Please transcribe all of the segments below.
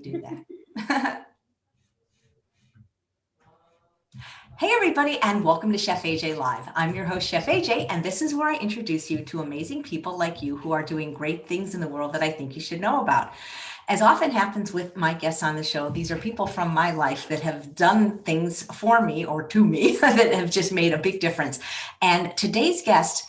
do that. Hey everybody, and welcome to Chef AJ Live. I'm your host, Chef AJ, and this is where I introduce you to amazing people like you who are doing great things in the world that I think you should know about. As often happens with my guests on the show, these are people from my life that have done things for me or to me that have just made a big difference. And today's guest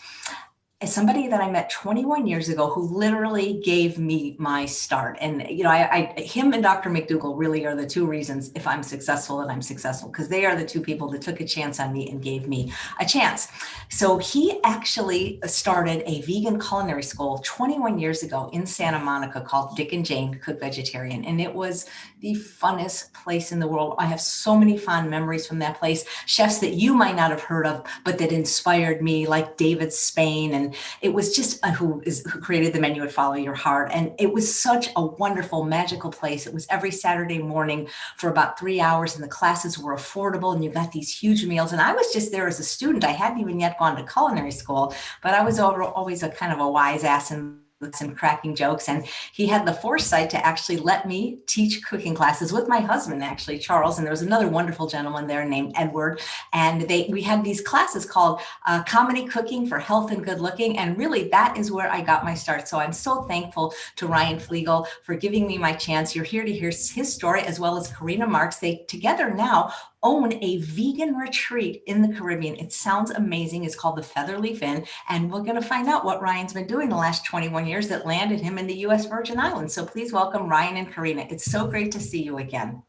is somebody that I met 21 years ago who literally gave me my start. And, you know, him and Dr. McDougall really are the two reasons if I'm successful and I'm successful, because they are the two people that took a chance on me and gave me a chance. So he actually started a vegan culinary school 21 years ago in Santa Monica called Dick and Jane Cook Vegetarian. And it was the funnest place in the world. I have so many fond memories from that place. Chefs that you might not have heard of, but that inspired me, like David Spain. And it was just who created the menu at Follow Your Heart. And it was such a wonderful, magical place. It was every Saturday morning for about 3 hours, and the classes were affordable, and you got these huge meals. And I was just there as a student. I hadn't even yet gone to culinary school, but I was always a kind of a wise ass and some cracking jokes. And he had the foresight to actually let me teach cooking classes with my husband, actually, Charles. And there was another wonderful gentleman there named Edward. And we had these classes called Comedy Cooking for Health and Good Looking. And really, that is where I got my start. So I'm so thankful to Ryan Flegel for giving me my chance. You're here to hear his story, as well as Karina Marks. They together now own a vegan retreat in the Caribbean. It sounds amazing. It's called the Featherleaf Inn. And we're going to find out what Ryan's been doing the last 21 years that landed him in the U.S. Virgin Islands. So please welcome Ryan and Karina. It's so great to see you again.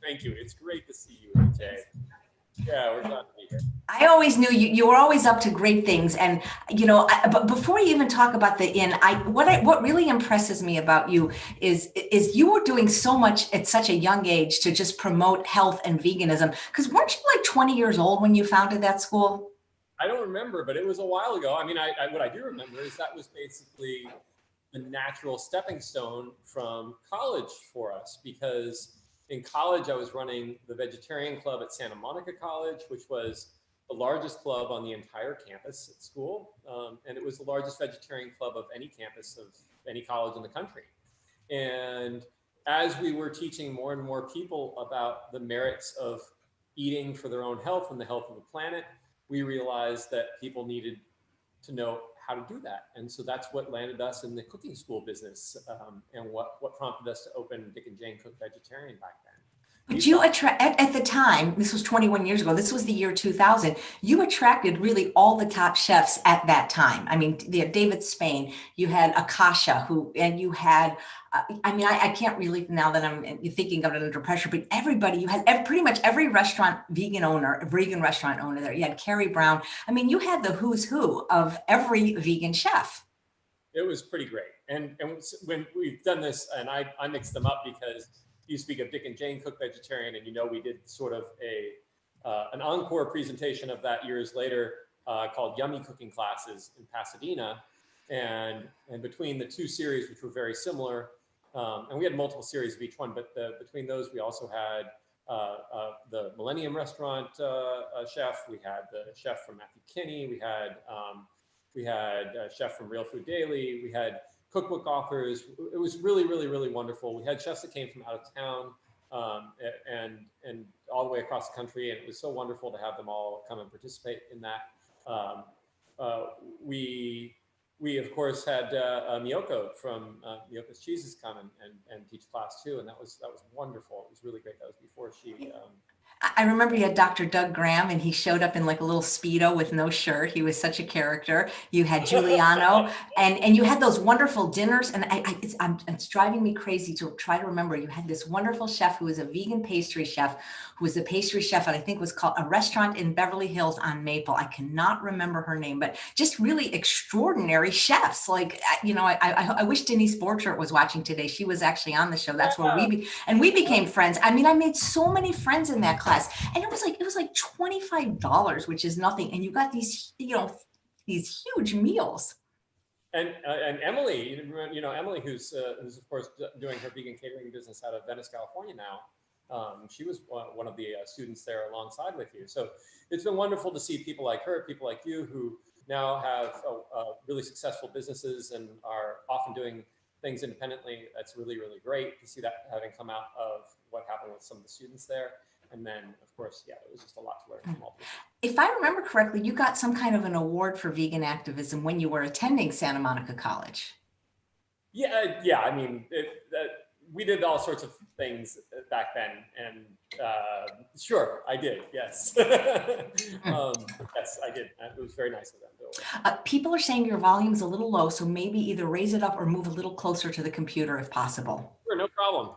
Thank you. It's great to see you, AJ. Yeah, we're glad to be here. I always knew you were always up to great things. And, you know, but before you even talk about the inn, what really impresses me about you is you were doing so much at such a young age to just promote health and veganism. Because weren't you like 20 years old when you founded that school? I don't remember, but it was a while ago. I mean, what I do remember is that was basically the natural stepping stone from college for us, because in college, I was running the vegetarian club at Santa Monica College, which was the largest club on the entire campus at school. And it was the largest vegetarian club of any campus of any college in the country. And as we were teaching more and more people about the merits of eating for their own health and the health of the planet, we realized that people needed to know how to do that. And so that's what landed us in the cooking school business, and what prompted us to open Dick and Jane Cook Vegetarian back then. But you at the time, this was 21 years ago, this was the year 2000, you attracted really all the top chefs at that time. I mean, David Spain, you had Akasha, and you had, I can't really, now that I'm thinking of it under pressure, but everybody, you had pretty much every vegan restaurant owner there. You had Carrie Brown. I mean, you had the who's who of every vegan chef. It was pretty great. And when we've done this, and I mixed them up because you speak of Dick and Jane Cook Vegetarian, and we did sort of an encore presentation of that years later called Yummy Cooking Classes in Pasadena. And between the two series, which were very similar, and we had multiple series of each one, but between those, we also had the Millennium Restaurant chef. We had the chef from Matthew Kinney. We had a chef from Real Food Daily. We had cookbook authors. It was really, really, really wonderful. We had chefs that came from out of town and all the way across the country, and it was so wonderful to have them all come and participate in that. We of course had Miyoko from Miyoko's Cheeses come and teach class too, and that was wonderful. It was really great. That was before she. I remember you had Dr. Doug Graham, and he showed up in like a little Speedo with no shirt. He was such a character. You had Giuliano, and you had those wonderful dinners. And it's driving me crazy to try to remember. You had this wonderful chef who was a vegan pastry chef, who was a pastry chef, and I think was called a restaurant in Beverly Hills on Maple. I cannot remember her name, but just really extraordinary chefs. Like, I wish Denise Borchert was watching today. She was actually on the show. That's where we became friends. I mean, I made so many friends in that class. And it was like $25, which is nothing. And you got these, these huge meals. And Emily, Emily, who's of course doing her vegan catering business out of Venice, California now. She was one of the students there alongside with you. So it's been wonderful to see people like her, people like you, who now have really successful businesses and are often doing things independently. That's really, really great to see that having come out of what happened with some of the students there. And then, of course, yeah, it was just a lot to learn from all people. If I remember correctly, you got some kind of an award for vegan activism when you were attending Santa Monica College. Yeah. I mean, we did all sorts of things back then, and sure, I did. Yes, yes, I did. It was very nice of them. People are saying your volume's a little low, so maybe either raise it up or move a little closer to the computer if possible. Sure, no problem.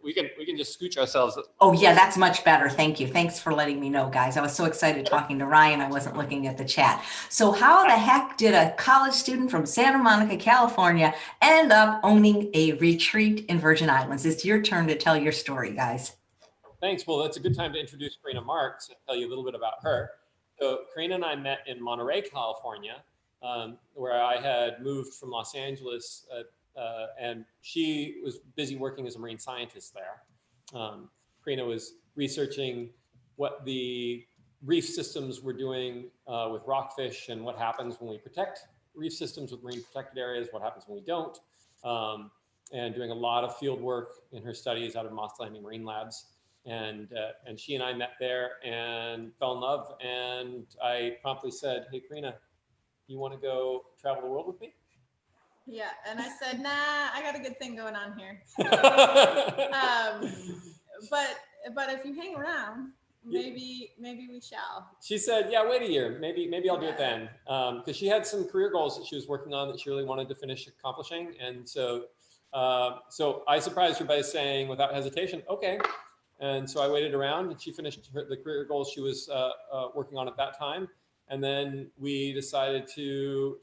We can just scooch ourselves. Oh yeah, that's much better. Thank you. Thanks for letting me know, guys. I was so excited talking to Ryan. I wasn't looking at the chat. So how the heck did a college student from Santa Monica, California end up owning a retreat in Virgin Islands? It's your turn to tell your story, guys. Thanks. Well, that's a good time to introduce Karina Marks and tell you a little bit about her. So Karina and I met in Monterey, California, where I had moved from Los Angeles, and she was busy working as a marine scientist there. Karina was researching what the reef systems were doing with rockfish and what happens when we protect reef systems with marine protected areas, what happens when we don't, and doing a lot of field work in her studies out of Moss Landing Marine Labs. And she and I met there and fell in love. And I promptly said, "Hey, Karina, you want to go travel the world with me?" Yeah, and I said, "Nah, I got a good thing going on here." But if you hang around, maybe we shall. She said, "Yeah, wait a year. Maybe I'll do it then," because she had some career goals that she was working on that she really wanted to finish accomplishing. And so I surprised her by saying, without hesitation, "Okay." And so I waited around, and she finished the career goals she was working on at that time. And then we decided to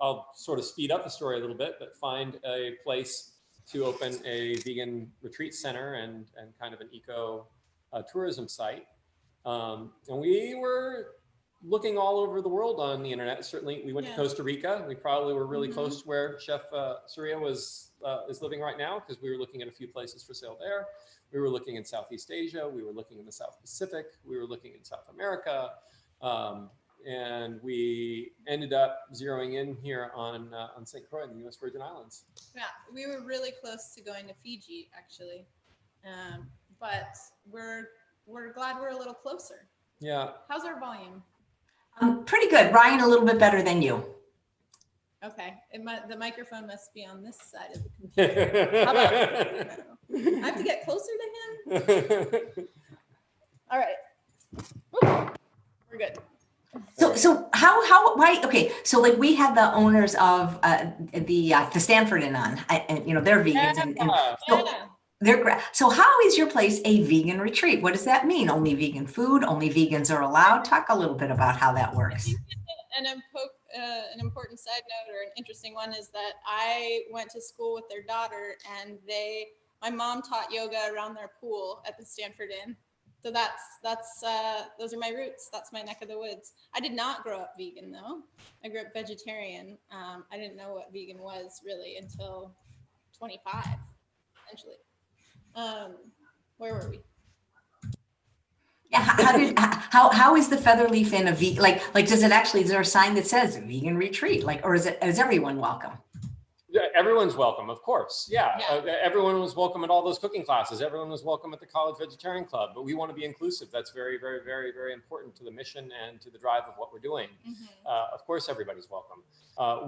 I'll sort of speed up the story a little bit, but find a place to open a vegan retreat center and kind of an eco tourism site. And we were looking all over the world on the internet. Certainly, we went to Costa Rica. We probably were really close to where Chef Surya is living right now, because we were looking at a few places for sale there. We were looking in Southeast Asia. We were looking in the South Pacific. We were looking in South America. And we ended up zeroing in here on St. Croix in the U.S. Virgin Islands. Yeah, we were really close to going to Fiji, actually, but we're glad we're a little closer. Yeah. How's our volume? Pretty good. Ryan, a little bit better than you. Okay, the microphone must be on this side of the computer. How about I have to get closer to him? All right. We're good. So why? Okay, so like we had the owners of the Stanford Inn on, and you know they're vegans, so how is your place a vegan retreat? What does that mean? Only vegan food? Only vegans are allowed? Talk a little bit about how that works. An important side note, or an interesting one, is that I went to school with their daughter, and my mom taught yoga around their pool at the Stanford Inn. So those are my roots. That's my neck of the woods. I did not grow up vegan though. I grew up vegetarian. I didn't know what vegan was really until 25, essentially. Where were we? Yeah, how is the Featherleaf Inn a vegan? Like does it actually? Is there a sign that says vegan retreat? Like, or is everyone welcome? Yeah, everyone's welcome, of course. Yeah. Everyone was welcome at all those cooking classes. Everyone was welcome at the College Vegetarian Club. But we want to be inclusive. That's very, very, very, very important to the mission and to the drive of what we're doing. Of course, everybody's welcome.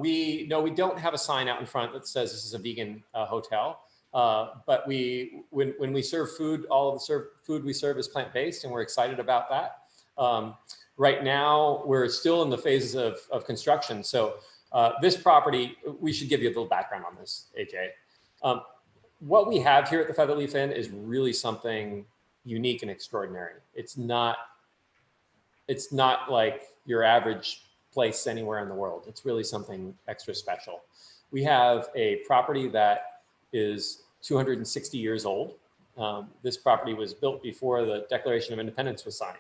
We don't have a sign out in front that says this is a vegan hotel. But when we serve food, all of the food we serve is plant-based, and we're excited about that. Right now, we're still in the phases of construction. So this property, we should give you a little background on this, AJ. What we have here at the Featherleaf Inn is really something unique and extraordinary. It's not like your average place anywhere in the world. It's really something extra special. We have a property that is 260 years old. This property was built before the Declaration of Independence was signed.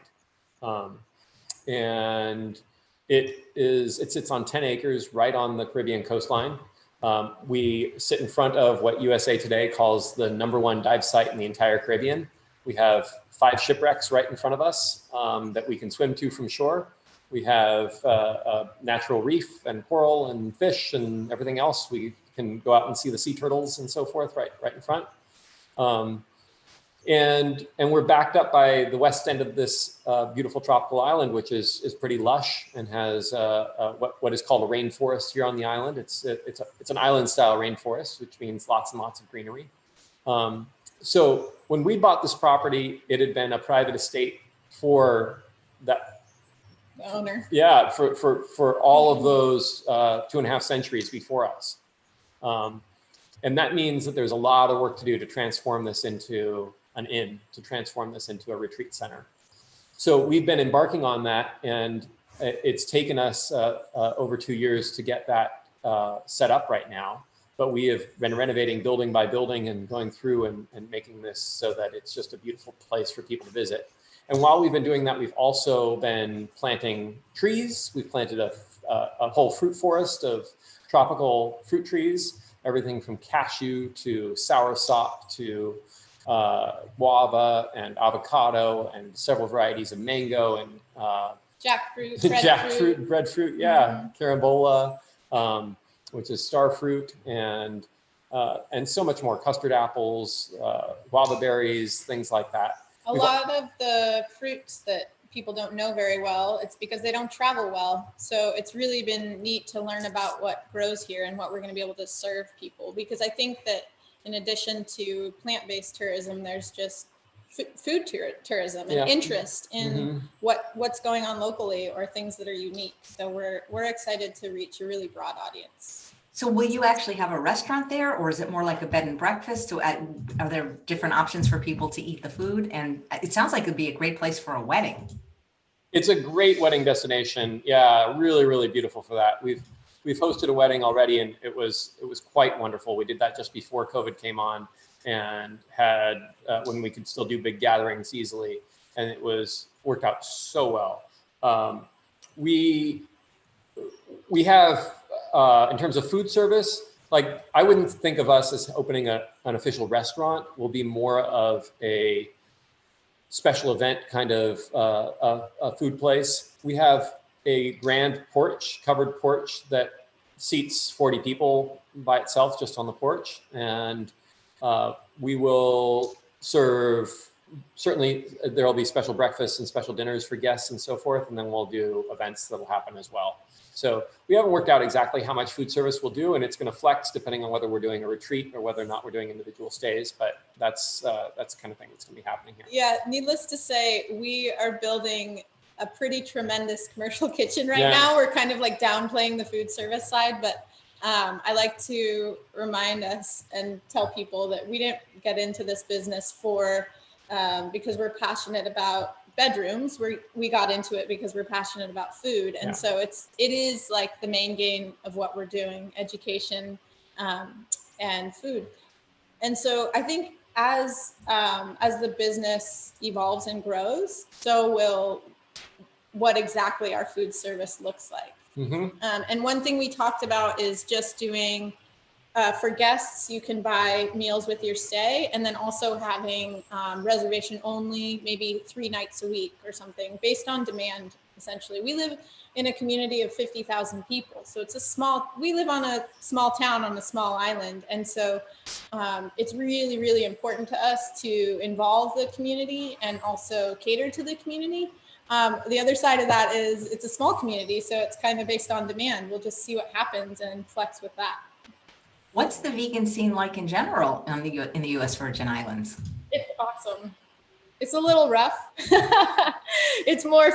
And it sits on 10 acres right on the Caribbean coastline. We sit in front of what USA Today calls the #1 dive site in the entire Caribbean. We have 5 shipwrecks right in front of us that we can swim to from shore. We have a natural reef and coral and fish and everything else. We can go out and see the sea turtles and so forth right in front. And we're backed up by the west end of this beautiful tropical island, which is pretty lush and has what is called a rainforest here on the island. It's an island style rainforest, which means lots and lots of greenery. So when we bought this property, it had been a private estate for that The owner. Yeah, for all of those 2.5 centuries before us. And that means that there's a lot of work to do to transform this into an inn, to transform this into a retreat center. So we've been embarking on that, and it's taken us over 2 years to get that set up right now. But we have been renovating building by building and going through and making this so that it's just a beautiful place for people to visit. And while we've been doing that, we've also been planting trees. We've planted a whole fruit forest of tropical fruit trees, everything from cashew to soursop to guava and avocado and several varieties of mango and jackfruit, breadfruit, yeah, carambola, which is star fruit, and so much more, custard apples, guava berries, things like that. A lot of the fruits that people don't know very well, it's because they don't travel well. So it's really been neat to learn about what grows here and what we're going to be able to serve people. Because I think that in addition to plant-based tourism, there's just food tourism and interest in what's going on locally or things that are unique. So we're excited to reach a really broad audience. So will you actually have a restaurant there, or is it more like a bed and breakfast? So are there different options for people to eat the food? And it sounds like it'd be a great place for a wedding. It's a great wedding destination. Yeah, really, really beautiful for that. We've hosted a wedding already, and it was quite wonderful. We did that just before COVID came on, and had when we could still do big gatherings easily, and it worked out so well. We have. In terms of food service, like I wouldn't think of us as opening an official restaurant. We'll be more of a special event kind of a food place. We have a grand porch, covered porch that seats 40 people by itself just on the porch. And we will serve, certainly there'll be special breakfasts and special dinners for guests and so forth. And then we'll do events that'll happen as well. So we haven't worked out exactly how much food service we'll do, and it's going to flex depending on whether we're doing a retreat or whether or not we're doing individual stays. But that's the kind of thing that's going to be happening here. Yeah, needless to say, we are building a pretty tremendous commercial kitchen right now. We're kind of like downplaying the food service side, but I like to remind us and tell people that we didn't get into this business because we're passionate about bedrooms. We got into it because we're passionate about food, and so it is like the main game of what we're doing: education and food. And so I think as the business evolves and grows, so will what exactly our food service looks like. And one thing we talked about is just doing. For guests, you can buy meals with your stay, and then also having reservation only, maybe 3 nights a week or something, based on demand, essentially. We live in a community of 50,000 people. So we live on a small town on a small island. And so it's really, really important to us to involve the community and also cater to the community. The other side of that is it's a small community, so it's kind of based on demand. We'll just see what happens and flex with that. What's the vegan scene like in general in the U.S. Virgin Islands? It's awesome. It's a little rough. It's more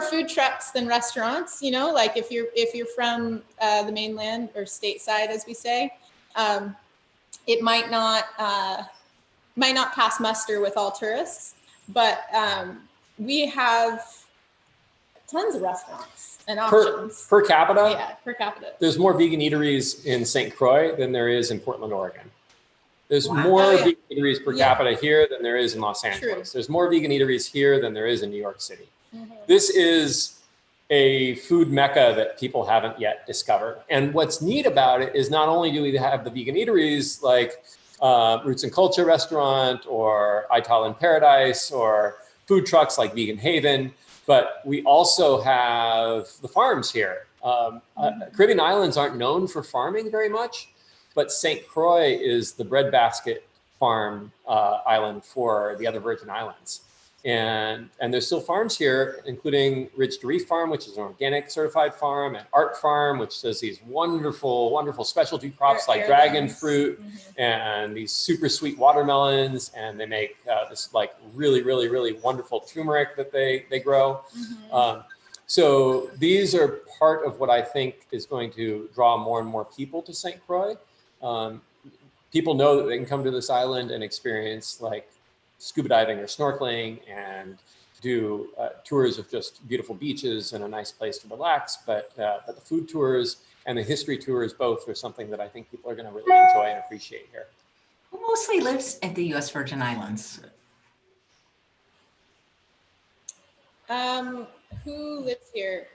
food trucks than restaurants. You know, like if you're from the mainland or stateside, as we say, it might not pass muster with all tourists. But we have tons of restaurants and options. Per capita? Yeah, per capita. There's more vegan eateries in St. Croix than there is in Portland, Oregon. There's more vegan eateries per capita here than there is in Los Angeles. True. There's more vegan eateries here than there is in New York City. This is a food mecca that people haven't yet discovered. And what's neat about it is not only do we have the vegan eateries like Roots and Culture Restaurant or Ital in Paradise or food trucks like Vegan Haven, but we also have the farms here. Caribbean islands aren't known for farming very much. But St. Croix is the breadbasket farm island for the other Virgin Islands. And there's still farms here, including Ridge to Reef Farm, which is an organic certified farm, and Art Farm, which does these wonderful, wonderful specialty crops like dragon fruit and these super sweet watermelons. And they make this like really, really, really wonderful turmeric that they grow. So these are part of what I think is going to draw more and more people to St. Croix. People know that they can come to this island and experience like scuba diving or snorkeling and do tours of just beautiful beaches and a nice place to relax. But the food tours and the history tours both are something that I think people are going to really enjoy and appreciate here. Who mostly lives at the U.S. Virgin Islands? Who lives here?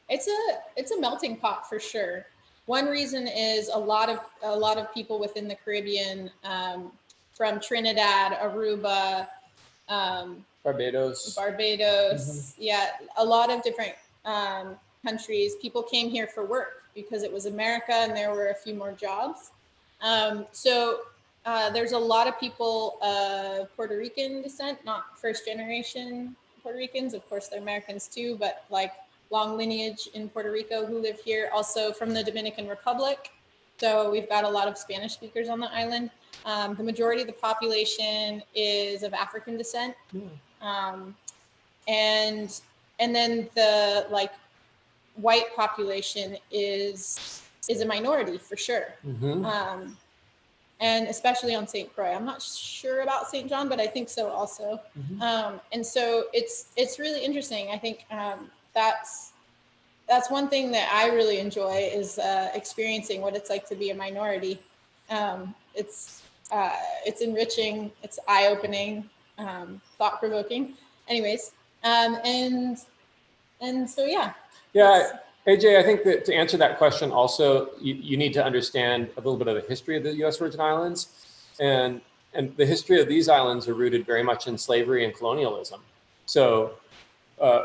It's a melting pot for sure. One reason is a lot of people within the Caribbean, from Trinidad, Aruba, Barbados. Yeah, a lot of different countries. People came here for work because it was America and there were a few more jobs. So there's a lot of people of Puerto Rican descent, not first generation Puerto Ricans. Of course, they're Americans too, but like long lineage in Puerto Rico who live here. Also from the Dominican Republic. So we've got a lot of Spanish speakers on the island. The majority of the population is of African descent. And then the like white population is a minority for sure. And especially on St. Croix. I'm not sure about St. John, but I think so also. And so it's really interesting. I think that's one thing that I really enjoy is experiencing what it's like to be a minority. It's enriching, it's eye-opening, thought-provoking. Anyways, and so yeah. Yeah, AJ, I think that to answer that question also, you need to understand a little bit of the history of the U.S. Virgin Islands. And the history of these islands are rooted very much in slavery and colonialism. So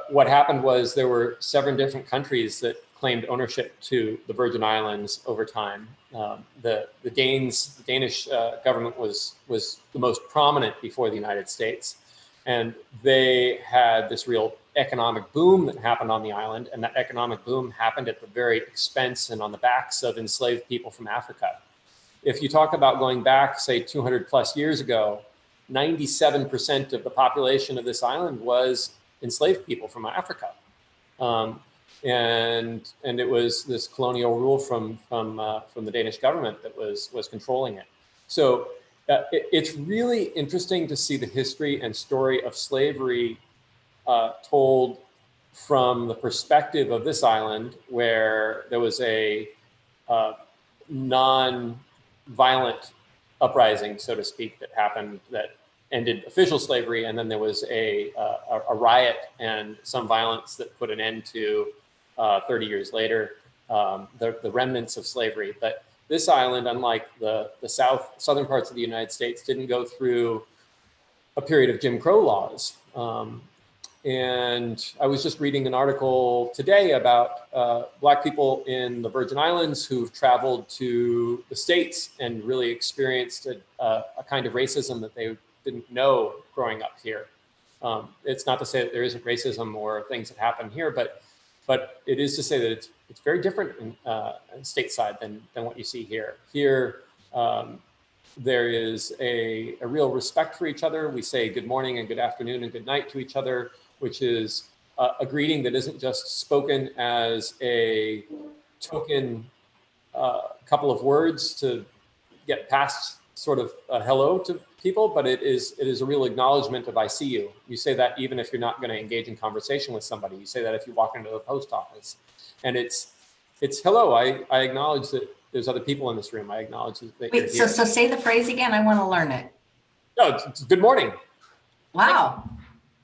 what happened was there were 7 different countries that claimed ownership to the Virgin Islands over time. The Danish government was the most prominent before the United States. And they had this real economic boom that happened on the island. And that economic boom happened at the very expense and on the backs of enslaved people from Africa. If you talk about going back, say, 200 plus years ago, 97% of the population of this island was enslaved people from Africa. And it was this colonial rule from the Danish government that was controlling it. So it's really interesting to see the history and story of slavery told from the perspective of this island, where there was a non-violent uprising, so to speak, that happened that ended official slavery, and then there was a riot and some violence that put an end to 30 years later the remnants of slavery. But this island, unlike the southern parts of the United States, didn't go through a period of Jim Crow laws. And I was just reading an article today about Black people in the Virgin Islands who've traveled to the States and really experienced a kind of racism that they didn't know growing up here. It's not to say that there isn't racism or things that happen here, but it is to say that it's very different in stateside than what you see here. Here, there is a real respect for each other. We say good morning and good afternoon and good night to each other, which is a greeting that isn't just spoken as a token couple of words to get past sort of a hello to people, but it is a real acknowledgement of I see you. You say that even if you're not going to engage in conversation with somebody. You say that if you walk into the post office. And it's hello, I acknowledge that there's other people in this room. I acknowledge that you're Wait, here. so say the phrase again. I want to learn it. No, it's good morning. Wow.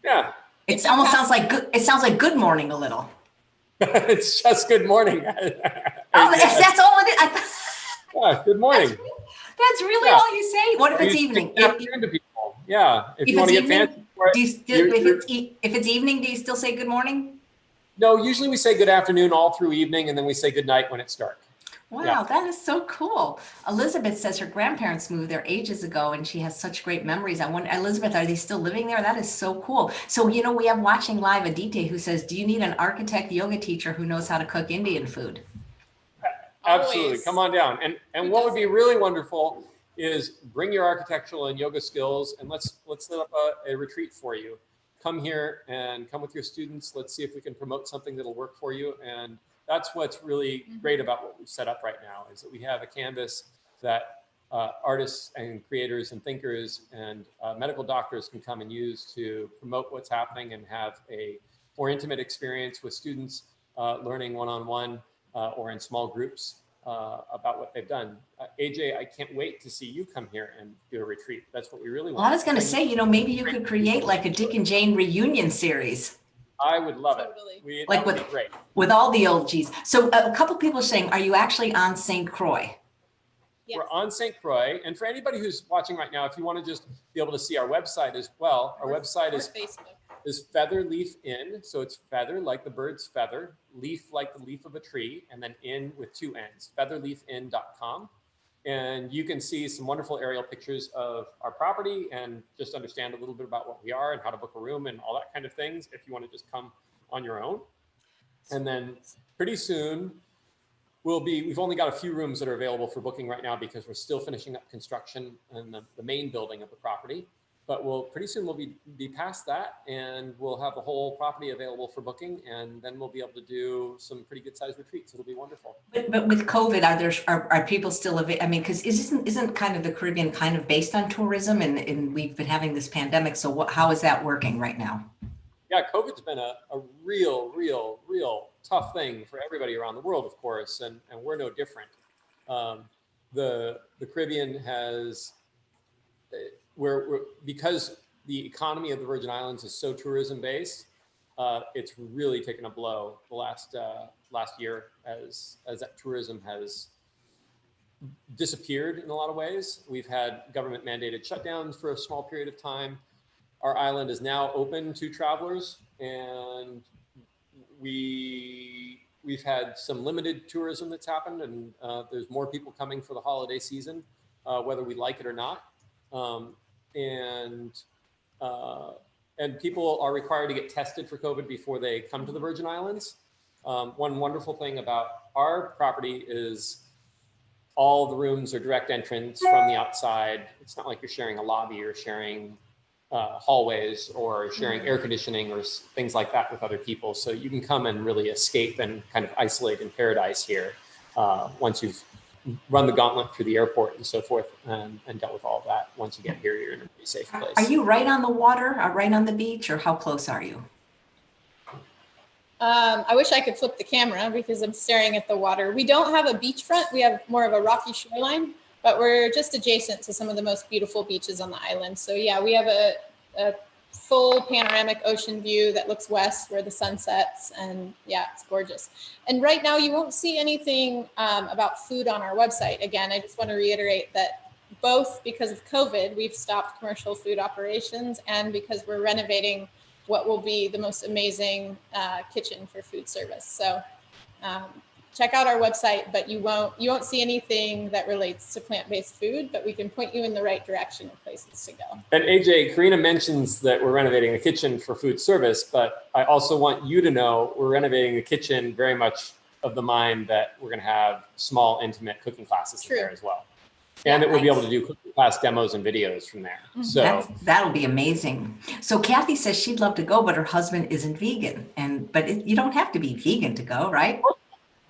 Yeah. It almost sounds like good. It sounds like good morning a little. It's just good morning. That's all it is. Yeah, good morning. That's really all you say. What if it's evening? Good afternoon to people. Yeah, if you want to get fancy for it. If it's evening, do you still say good morning? No, usually we say good afternoon all through evening, and then we say good night when it's dark. Wow, that is so cool. Elizabeth says her grandparents moved there ages ago and she has such great memories. I wonder, Elizabeth, are they still living there? That is so cool. So, we have watching live Aditi who says, do you need an architect yoga teacher who knows how to cook Indian food? Absolutely. Come Always. on down. And Who what would be doesn't? really wonderful is bring your architectural and yoga skills and let's set up a retreat for you. Come here and come with your students. Let's see if we can promote something that'll work for you. And that's what's really great about what we've set up right now is that we have a canvas that artists and creators and thinkers and medical doctors can come and use to promote what's happening and have a more intimate experience with students learning one-on-one or in small groups about what they've done. AJ, I can't wait to see you come here and do a retreat. That's what we really Well, I want. was going to say, maybe you could create like a Dick and Jane reunion series. I would love it. Totally. Like That would be great. with all the old G's. So a couple people are saying, are you actually on St. Croix? Yes. We're on St. Croix. And for anybody who's watching right now, if you want to just be able to see our website as well, our website Or is Facebook. Featherleaf Inn. So it's feather like the bird's feather, leaf like the leaf of a tree, and then inn with two N's, featherleafinn.com. And you can see some wonderful aerial pictures of our property and just understand a little bit about what we are and how to book a room and all that kind of things if you want to just come on your own. And then pretty soon we've only got a few rooms that are available for booking right now because we're still finishing up construction in the main building of the property. But pretty soon we'll be past that and we'll have the whole property available for booking, and then we'll be able to do some pretty good sized retreats. It'll be wonderful. But with COVID, are people still because isn't kind of the Caribbean kind of based on tourism, and we've been having this pandemic. So how is that working right now? Yeah, COVID's been a real tough thing for everybody around the world, of course, and we're no different. The Caribbean has because the economy of the Virgin Islands is so tourism based, it's really taken a blow the last year as that tourism has disappeared in a lot of ways. We've had government mandated shutdowns for a small period of time. Our island is now open to travelers, and we've had some limited tourism that's happened, and there's more people coming for the holiday season, whether we like it or not. And people are required to get tested for COVID before they come to the Virgin Islands. One wonderful thing about our property is all the rooms are direct entrance from the outside. It's not like you're sharing a lobby or sharing hallways or sharing air conditioning or things like that with other people. So you can come and really escape and kind of isolate in paradise here once you've run the gauntlet through the airport and so forth and dealt with all of that. Once you get here, you're in a pretty safe place. Are you right on the water, or right on the beach, or how close are you? I wish I could flip the camera because I'm staring at the water. We don't have a beachfront. We have more of a rocky shoreline, but we're just adjacent to some of the most beautiful beaches on the island. So yeah, we have a full panoramic ocean view that looks west where the sun sets, and yeah, it's gorgeous. And right now you won't see anything about food on our website. Again, I just want to reiterate that both because of COVID, we've stopped commercial food operations, and because we're renovating what will be the most amazing kitchen for food service. So check out our website, but you won't see anything that relates to plant-based food, but we can point you in the right direction of places to go. And AJ, Karina mentions that we're renovating the kitchen for food service, but I also want you to know we're renovating the kitchen very much of the mind that we're going to have small, intimate cooking classes in there as well. And that we'll be able to do cooking class demos and videos from there. So that'll be amazing. So Kathy says she'd love to go, but her husband isn't vegan. But you don't have to be vegan to go, right? Come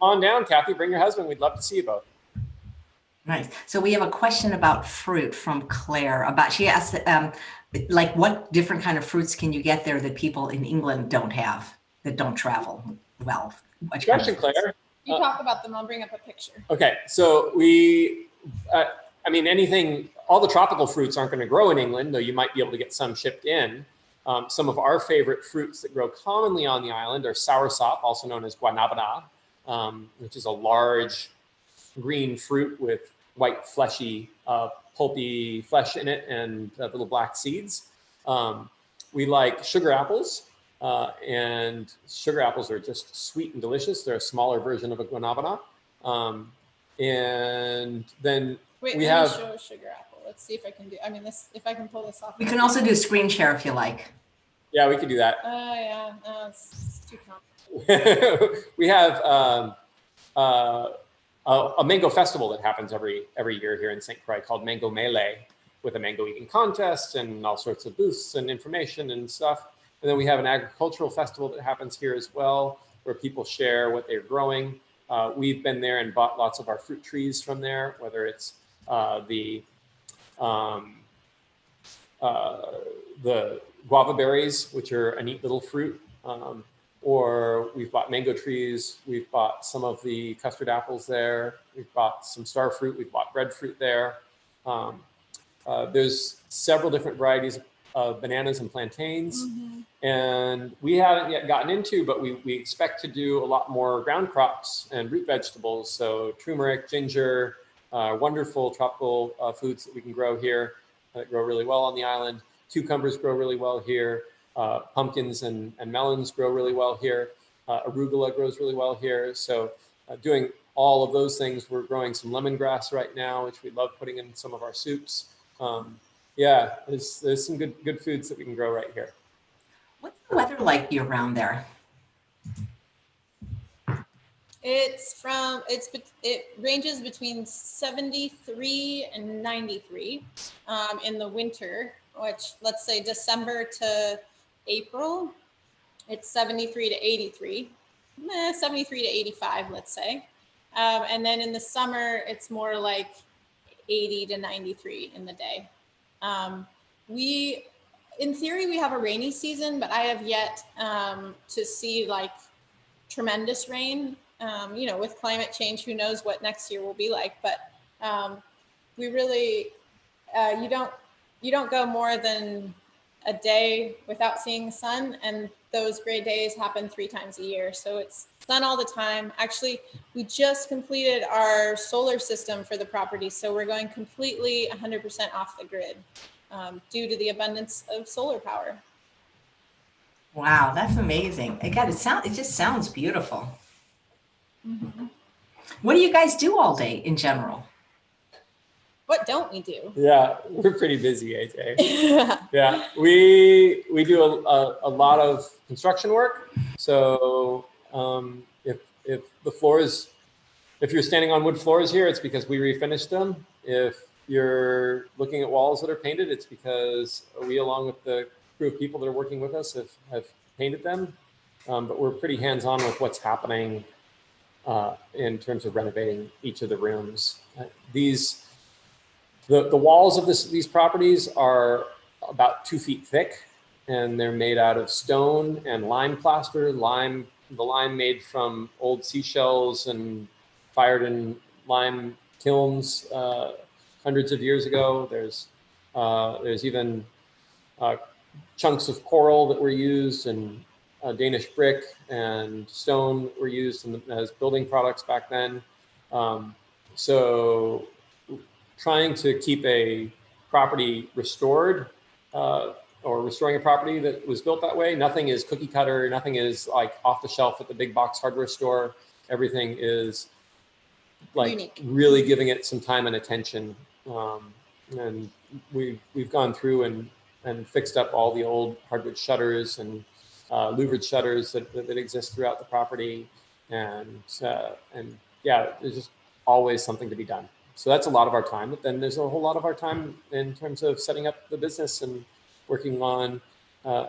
on down, Kathy. Bring your husband. We'd love to see you both. Nice. So we have a question about fruit from Claire. She asked, like, what different kind of fruits can you get there that people in England don't have, that don't travel well? Good question, Claire. You talk about them. I'll bring up a picture. Okay, so all the tropical fruits aren't going to grow in England, though you might be able to get some shipped in. Some of our favorite fruits that grow commonly on the island are soursop, also known as guanabana, which is a large green fruit with white, fleshy, pulpy flesh in it and little black seeds. We like sugar apples, and sugar apples are just sweet and delicious. They're a smaller version of a guanabana. And then Wait, we let have, me show a sugar apple. Let's see if I can do, I mean, this, if I can pull this off. We can also do screen share if you like. yeah, we could do that. Oh, yeah, no, it's too complicated. We have a mango festival that happens every year here in St. Croix called Mango Melee, with a mango eating contest and all sorts of booths and information and stuff. And then we have an agricultural festival that happens here as well, where people share what they're growing. We've been there and bought lots of our fruit trees from there, whether it's um, the guava berries, which are a neat little fruit, or we've bought mango trees. We've bought some of the custard apples there. We've bought some star fruit. We've bought breadfruit there. There's several different varieties of bananas and plantains. And we haven't yet gotten into, but we expect to do a lot more ground crops and root vegetables. So turmeric, ginger, wonderful tropical foods that we can grow here that grow really well on the island. Cucumbers grow really well here. Pumpkins and melons grow really well here. Arugula grows really well here. So doing all of those things. We're growing some lemongrass right now, which we love putting in some of our soups. Yeah, there's some good foods that we can grow right here. What's the weather like year round there? It ranges between 73 and 93 in the winter, which, let's say December to April, it's 73 to 83, 73 to 85, let's say. And then in the summer, it's more like 80 to 93 in the day. In theory, we have a rainy season, but I have yet to see like tremendous rain. With climate change, who knows what next year will be like, but we really, you don't go more than a day without seeing the sun, and those gray days happen 3 times a year. So it's sun all the time. Actually, we just completed our solar system for the property. So we're going completely 100% off the grid due to the abundance of solar power. Wow, that's amazing. Again, it just sounds beautiful. Mm-hmm. What do you guys do all day in general? What don't we do? Yeah, we're pretty busy, AJ. Yeah, we do a lot of construction work. So if the floors, if you're standing on wood floors here, it's because we refinished them. If you're looking at walls that are painted, it's because we, along with the crew of people that are working with us, have painted them. But we're pretty hands-on with what's happening in terms of renovating each of the rooms. The walls of these properties are about 2 feet thick, and they're made out of stone and lime plaster. The lime made from old seashells and fired in lime kilns hundreds of years ago. There's even chunks of coral that were used, and Danish brick and stone were used as building products back then. So trying to keep a property restored or restoring a property that was built that way. Nothing is cookie cutter. Nothing is like off the shelf at the big box hardware store. Everything is like unique. Really giving it some time and attention. And we've gone through and fixed up all the old hardwood shutters and louvered shutters that exist throughout the property. And yeah, there's just always something to be done. So that's a lot of our time. But then there's a whole lot of our time in terms of setting up the business and working on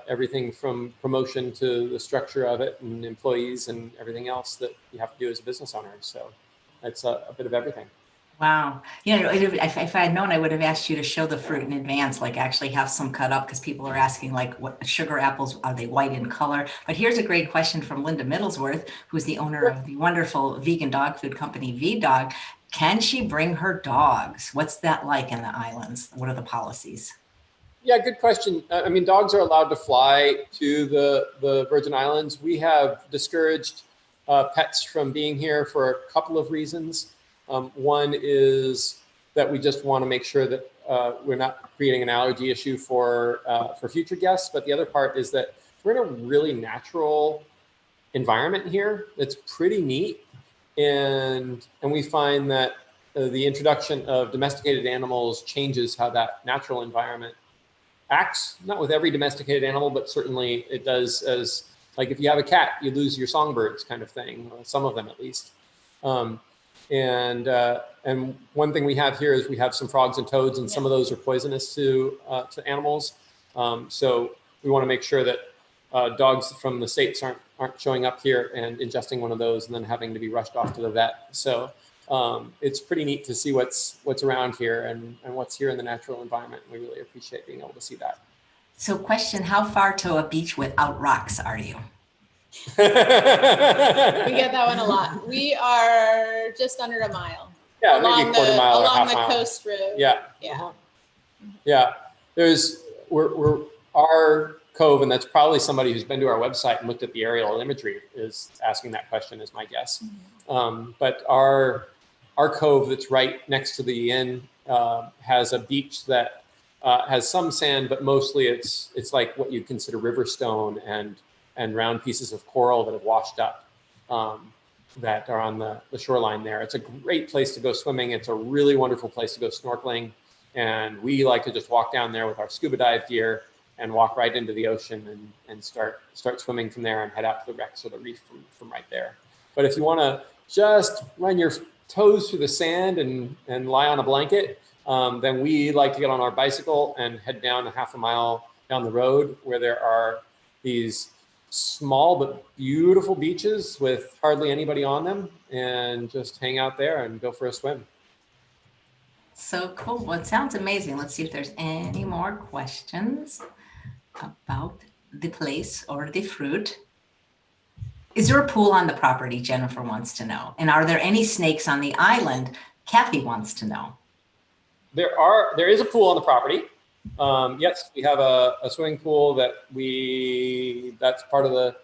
everything from promotion to the structure of it and employees and everything else that you have to do as a business owner. So it's a bit of everything. Wow. If I had known, I would have asked you to show the fruit in advance, like actually have some cut up, because people are asking, like, what sugar apples, are they white in color? But here's a great question from Linda Middlesworth, who's the owner of the wonderful vegan dog food company, VDog. Can she bring her dogs? What's that like in the islands? What are the policies? Yeah, good question. I mean, dogs are allowed to fly to the Virgin Islands. We have discouraged pets from being here for a couple of reasons. One is that we just want to make sure that we're not creating an allergy issue for future guests. But the other part is that we're in a really natural environment here. It's pretty neat. and we find that the introduction of domesticated animals changes how that natural environment acts, not with every domesticated animal, but certainly it does. As like if you have a cat, you lose your songbirds kind of thing, some of them at least. And one thing we have here is we have some frogs and toads, and some of those are poisonous to animals. So we want to make sure that dogs from the States aren't showing up here and ingesting one of those and then having to be rushed off to the vet. So it's pretty neat to see what's around here and what's here in the natural environment. We really appreciate being able to see that. So question, how far to a beach without rocks are you? We get that one a lot. We are just under a mile. Yeah, maybe a quarter mile or half along the mile. coast road. Yeah. Yeah. Yeah. We're our cove, and that's probably somebody who's been to our website and looked at the aerial imagery is asking that question, is my guess. But our cove that's right next to the inn has a beach that has some sand, but mostly it's like what you'd consider river stone and round pieces of coral that have washed up that are on the shoreline there. It's a great place to go swimming. It's a really wonderful place to go snorkeling. And we like to just walk down there with our scuba dive gear and walk right into the ocean and start swimming from there and head out to the wrecks or the reef from right there. But if you want to just run your toes through the sand and lie on a blanket, then we like to get on our bicycle and head down a half a mile down the road where there are these small but beautiful beaches with hardly anybody on them, and just hang out there and go for a swim. So cool. Well, it sounds amazing. Let's see if there's any more questions about the place or the fruit. Is there a pool on the property? Jennifer wants to know. And are there any snakes on the island? Kathy wants to know. There is a pool on the property. Yes, we have a swimming pool that's part of the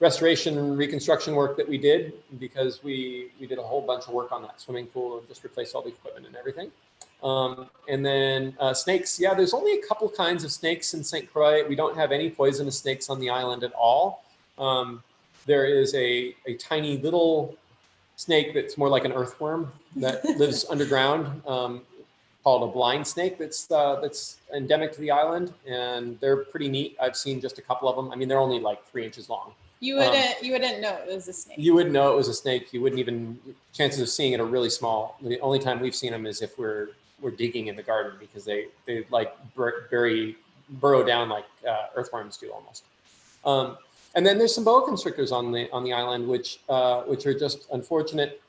restoration and reconstruction work that we did, because we did a whole bunch of work on that swimming pool and just replaced all the equipment and everything. And then snakes, yeah, there's only a couple kinds of snakes in St. Croix. We don't have any poisonous snakes on the island at all. There is a tiny little snake that's more like an earthworm that lives underground, called a blind snake that's endemic to the island, and they're pretty neat. I've seen just a couple of them. I mean, they're only like 3 inches long. You wouldn't know it was a snake. You wouldn't know it was a snake. You wouldn't even, chances of seeing it are really small. The only time we've seen them is if we're digging in the garden, because they like burrow down like earthworms do almost. And then there's some boa constrictors on the island, which are just unfortunate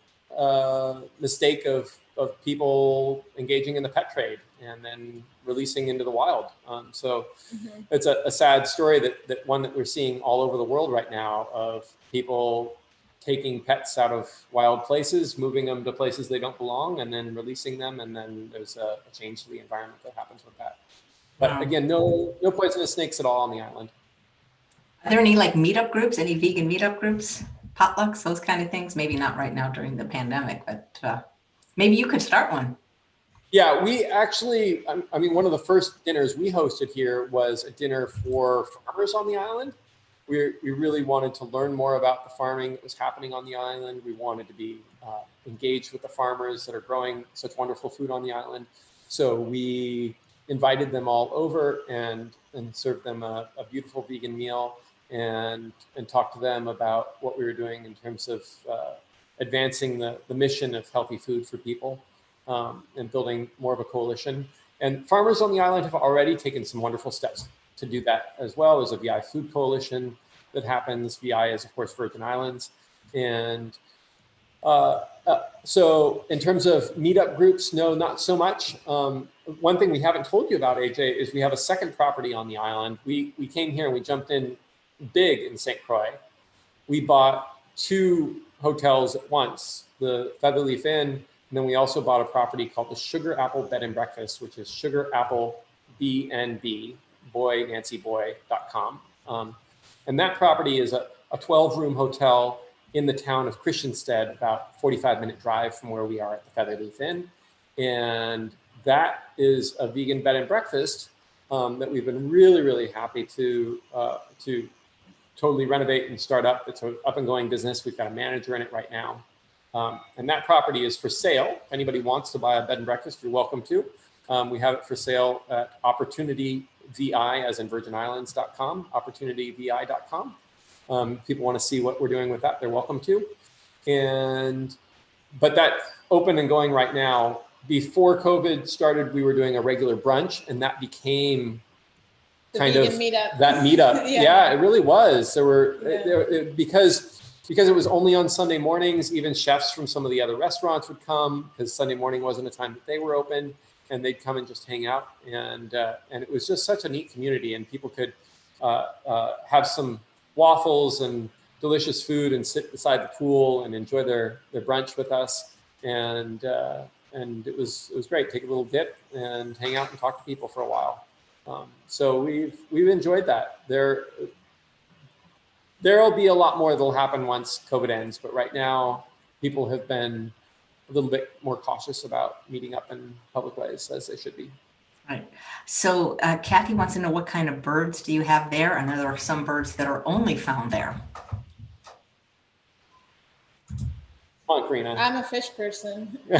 mistake of people engaging in the pet trade and then releasing into the wild. So it's a sad story that we're seeing all over the world right now, of people taking pets out of wild places, moving them to places they don't belong, and then releasing them. And then there's a change to the environment that happens with that. But again, no poisonous snakes at all on the island. Are there any like meetup groups, any vegan meetup groups, potlucks, those kind of things? Maybe not right now during the pandemic, but maybe you could start one. Yeah, we actually, I mean, one of the first dinners we hosted here was a dinner for farmers on the island. We really wanted to learn more about the farming that was happening on the island. We wanted to be engaged with the farmers that are growing such wonderful food on the island. So we invited them all over and served them a beautiful vegan meal and talked to them about what we were doing in terms of advancing the mission of healthy food for people, and building more of a coalition. And farmers on the island have already taken some wonderful steps to do that as well. There's a VI food coalition that happens. VI is, of course, Virgin Islands. And so in terms of meetup groups, no, not so much. One thing we haven't told you about, AJ, is we have a second property on the island. We came here and we jumped in big in St. Croix. We bought 2 hotels at once, the Featherleaf Inn, and then we also bought a property called the Sugar Apple Bed and Breakfast, which is Sugar Apple BNB, NancyBoy.com. And that property is a 12-room hotel in the town of Christiansted, about 45-minute drive from where we are at the Featherleaf Inn. And that is a vegan bed and breakfast that we've been really, really happy to totally renovate and start up. It's an up and going business. We've got a manager in it right now. And that property is for sale. If anybody wants to buy a bed and breakfast, you're welcome to. We have it for sale at opportunityvi, as in virginislands.com, opportunityvi.com. People want to see what we're doing with that, they're welcome to. But that's open and going right now. Before COVID started, we were doing a regular brunch, and that became kind of meetup. That meetup. Yeah, it really was. Because it was only on Sunday mornings, even chefs from some of the other restaurants would come, because Sunday morning wasn't a time that they were open, and they'd come and just hang out. And it was just such a neat community, and people could have some waffles and delicious food and sit beside the pool and enjoy their brunch with us. And it was great. Take a little dip and hang out and talk to people for a while. So we've enjoyed that. There'll be a lot more that'll happen once COVID ends, but right now people have been a little bit more cautious about meeting up in public ways, as they should be. Right. So Kathy wants to know, what kind of birds do you have there? And there are some birds that are only found there. Come on, Karina. I'm a fish person. I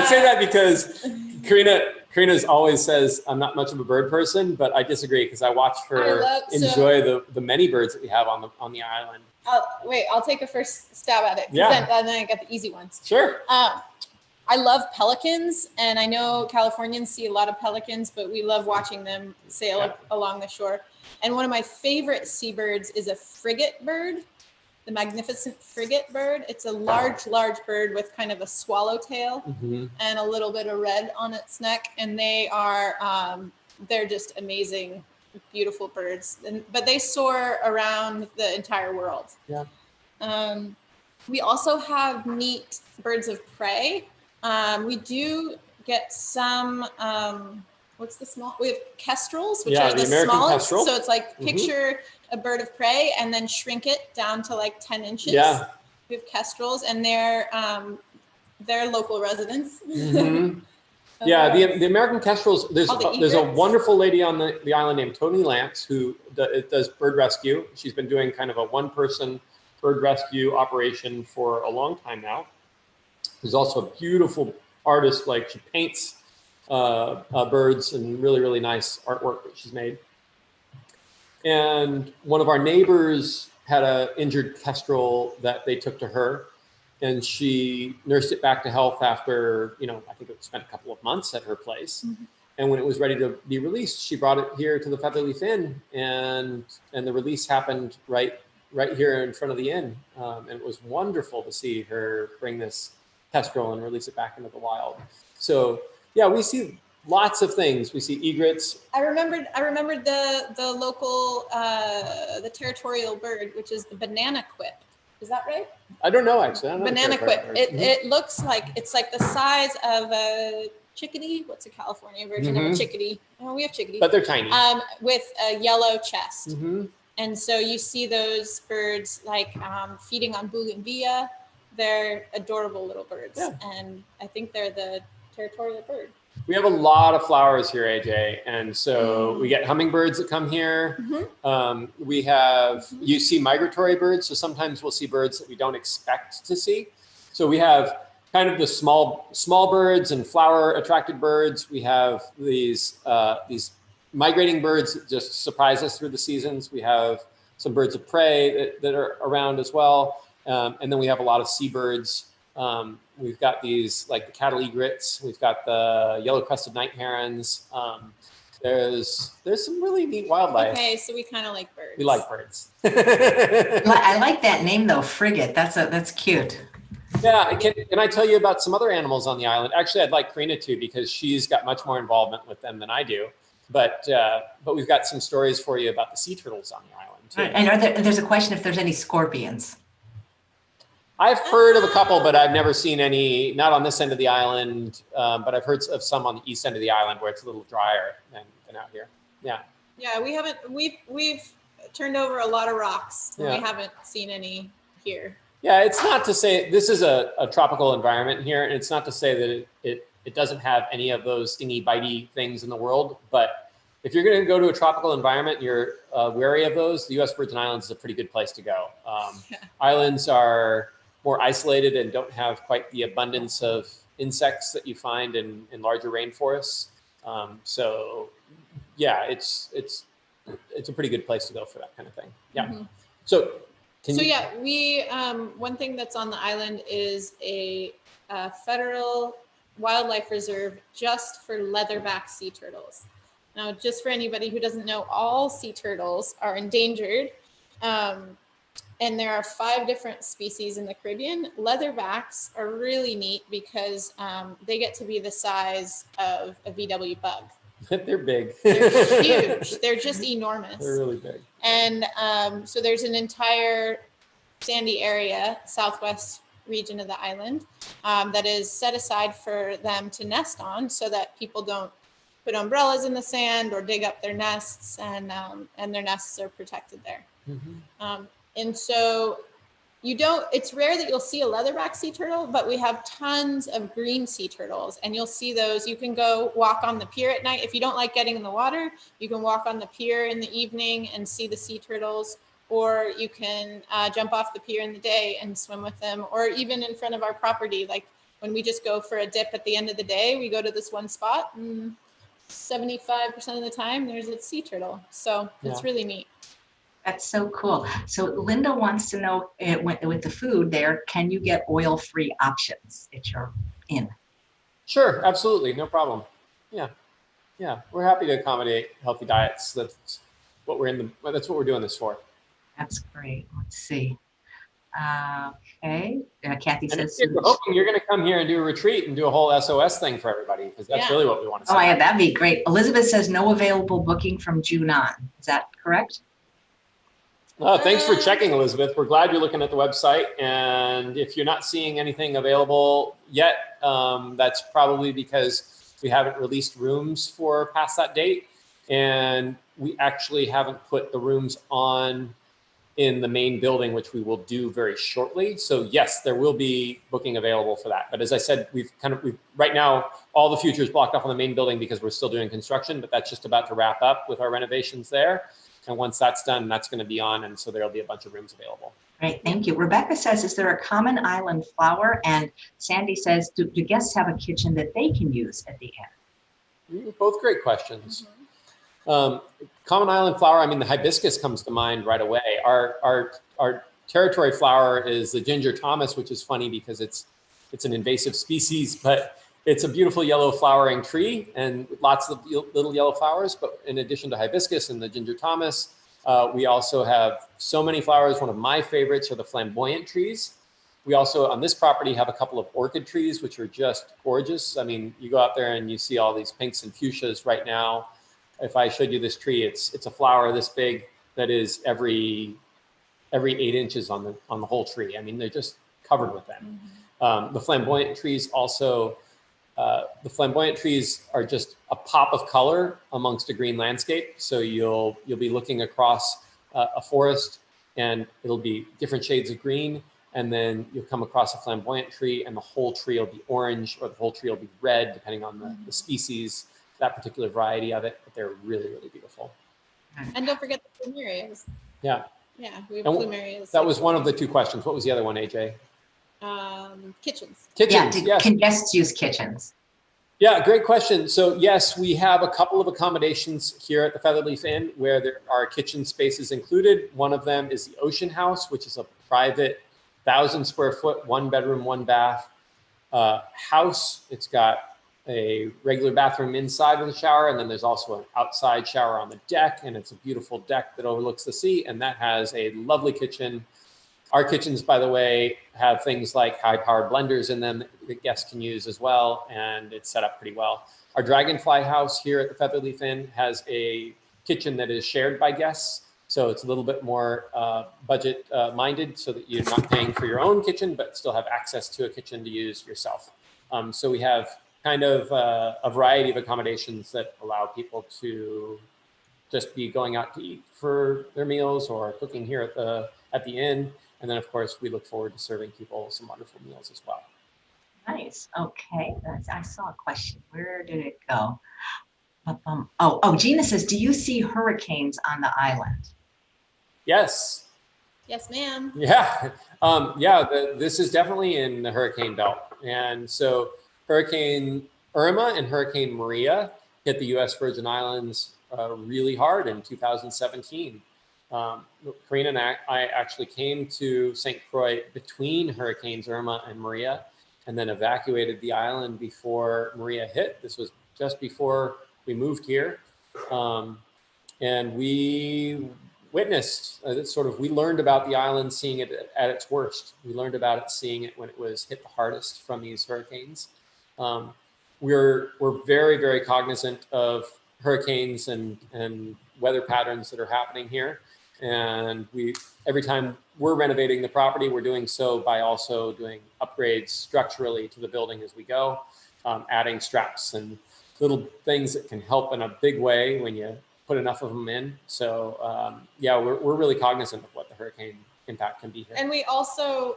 say that because Karina's always says I'm not much of a bird person, but I disagree, because I watch her enjoy the many birds that we have on the island. I'll take a first stab at it. Yeah. Then I got the easy ones. Sure. I love pelicans, and I know Californians see a lot of pelicans, but we love watching them sail along the shore. And one of my favorite seabirds is a frigate bird, the magnificent frigate bird. It's a large bird with kind of a swallowtail and a little bit of red on its neck. And they are, they're just amazing, beautiful birds. But they soar around the entire world. Yeah. We also have neat birds of prey. We do get some, what's the small? We have kestrels, which are the American smallest. kestrel. So it's like picture a bird of prey and then shrink it down to like 10 inches. Yeah. We have kestrels, and they're local residents. Yeah, the American kestrels. There's a wonderful lady on the island named Tony Lance who does bird rescue. She's been doing kind of a one-person bird rescue operation for a long time now. There's also a beautiful artist, like she paints birds, and really, really nice artwork that she's made. And one of our neighbors had an injured kestrel that they took to her, and she nursed it back to health after, I think it spent a couple of months at her place. And when it was ready to be released, she brought it here to the Featherleaf Inn, and the release happened right here in front of the inn. And it was wonderful to see her bring this kestrel and release it back into the wild. So yeah, we see lots of things. We see egrets. I remembered the local, the territorial bird, which is the banana quip. Is that right? I don't know, actually. I don't know. Banana quip. It looks like, it's like the size of a chickadee. What's a California version of a chickadee? Oh, we have chickadees. But they're tiny. With a yellow chest. And so you see those birds like feeding on bougainvillea. They're adorable little birds. Yeah. And I think they're the territorial bird. We have a lot of flowers here, AJ. And so we get hummingbirds that come here. We have, you see migratory birds. So sometimes we'll see birds that we don't expect to see. So we have kind of the small birds and flower attracted birds. We have these migrating birds that just surprise us through the seasons. We have some birds of prey that are around as well. And then we have a lot of seabirds. We've got these, like the cattle egrets. We've got the yellow-crested night herons. There's some really neat wildlife. Okay, so we kind of like birds. We like birds. I like that name though, frigate. That's cute. Yeah, can I tell you about some other animals on the island? Actually, I'd like Karina to, because she's got much more involvement with them than I do. But we've got some stories for you about the sea turtles on the island too. And there's a question if there's any scorpions. I've heard of a couple, but I've never seen any, not on this end of the island, but I've heard of some on the east end of the island where it's a little drier than out here. Yeah. Yeah, we've turned over a lot of rocks. And we haven't seen any here. Yeah, it's not to say, this is a tropical environment here, and it's not to say that it doesn't have any of those stingy, bitey things in the world, but if you're going to go to a tropical environment and you're wary of those, the U.S. Virgin Islands is a pretty good place to go. Islands are more isolated and don't have quite the abundance of insects that you find in larger rainforests. So yeah, it's a pretty good place to go for that kind of thing. Yeah. Mm-hmm. So yeah, we one thing that's on the island is a federal wildlife reserve just for leatherback sea turtles. Now, just for anybody who doesn't know, all sea turtles are endangered. And there are 5 different species in the Caribbean. Leatherbacks are really neat because they get to be the size of a VW bug. They're big. They're huge. They're just enormous. They're really big. And so there's an entire sandy area, southwest region of the island, that is set aside for them to nest on so that people don't put umbrellas in the sand or dig up their nests, and their nests are protected there. Mm-hmm. And so it's rare that you'll see a leatherback sea turtle, but we have tons of green sea turtles, and you'll see those. You can go walk on the pier at night. If you don't like getting in the water, you can walk on the pier in the evening and see the sea turtles, or you can jump off the pier in the day and swim with them, or even in front of our property. Like when we just go for a dip at the end of the day, we go to this one spot, and 75% of the time there's a sea turtle. So it's really neat. That's so cool. So Linda wants to know, with the food there, can you get oil-free options at your inn? Sure, absolutely, no problem. Yeah, we're happy to accommodate healthy diets. That's what we're doing this for. That's great. Let's see. Okay, Kathy says. We're hoping you're going to come here and do a retreat and do a whole SOS thing for everybody, because that's really what we want to see. Oh, yeah, that'd be great. Elizabeth says no available booking from June on. Is that correct? Oh, thanks for checking, Elizabeth. We're glad you're looking at the website. And if you're not seeing anything available yet, that's probably because we haven't released rooms for past that date. And we actually haven't put the rooms on in the main building, which we will do very shortly. So yes, there will be booking available for that. But as I said, we've right now, all the future is blocked off on the main building because we're still doing construction, but that's just about to wrap up with our renovations there. And once that's done, that's going to be on. And so there'll be a bunch of rooms available. Great, thank you. Rebecca says, is there a common island flower? And Sandy says, do guests have a kitchen that they can use at the inn? Both great questions. Mm-hmm. Common island flower, I mean, the hibiscus comes to mind right away. Our territory flower is the ginger Thomas, which is funny because it's an invasive species, but it's a beautiful yellow flowering tree and lots of little yellow flowers. But in addition to hibiscus and the ginger Thomas, we also have so many flowers. One of my favorites are the flamboyant trees. We also, on this property, have a couple of orchid trees, which are just gorgeous. I mean, you go out there and you see all these pinks and fuchsias right now. If I showed you this tree, it's a flower this big that is every 8 inches on the whole tree. I mean, they're just covered with them. Mm-hmm. The flamboyant trees also, the flamboyant trees are just a pop of color amongst a green landscape. So you'll be looking across a forest and it'll be different shades of green. And then you'll come across a flamboyant tree and the whole tree will be orange, or the whole tree will be red, depending on the species, that particular variety of it. But they're really, really beautiful. And don't forget the plumerias. Yeah. Yeah, we have plumerias. That was one of the 2 questions. What was the other one, AJ? Kitchens. Kitchens, yeah, yes. Can guests use kitchens? Yeah, great question. So yes, we have a couple of accommodations here at the Featherleaf Inn where there are kitchen spaces included. One of them is the Ocean House, which is a private 1,000 square foot, 1 bedroom, 1 bath house. It's got a regular bathroom inside of the shower, and then there's also an outside shower on the deck, and it's a beautiful deck that overlooks the sea, and that has a lovely kitchen. Our kitchens, by the way, have things like high-powered blenders in them that guests can use as well, and it's set up pretty well. Our Dragonfly house here at the Featherleaf Inn has a kitchen that is shared by guests, so it's a little bit more budget-minded, so that you're not paying for your own kitchen, but still have access to a kitchen to use yourself. So we have kind of a variety of accommodations that allow people to just be going out to eat for their meals or cooking here at the inn. And then, of course, we look forward to serving people some wonderful meals as well. Nice. Okay. I saw a question. Where did it go? Oh, Gina says, do you see hurricanes on the island? Yes. Yes, ma'am. Yeah, this is definitely in the hurricane belt. And so Hurricane Irma and Hurricane Maria hit the U.S. Virgin Islands really hard in 2017. Karina and I actually came to St. Croix between Hurricanes Irma and Maria, and then evacuated the island before Maria hit. This was just before we moved here. And we witnessed we learned about the island seeing it at its worst. We learned about it seeing it when it was hit the hardest from these hurricanes. We're very, very cognizant of hurricanes and weather patterns that are happening here. And every time we're renovating the property, we're doing so by also doing upgrades structurally to the building as we go, adding straps and little things that can help in a big way when you put enough of them in. So we're really cognizant of what the hurricane impact can be here. And we also,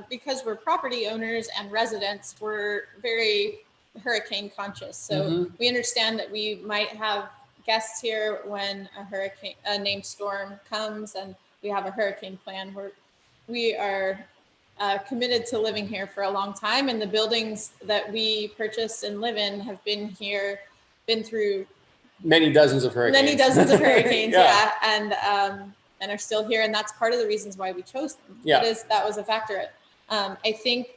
because we're property owners and residents, we're very hurricane conscious. So we understand that we might have guests here when a named storm comes, and we have a hurricane plan. We are committed to living here for a long time, and the buildings that we purchase and live in have been through many dozens of hurricanes. Yeah. And are still here, and that's part of the reasons why we chose them. Yeah, that was a factor. I think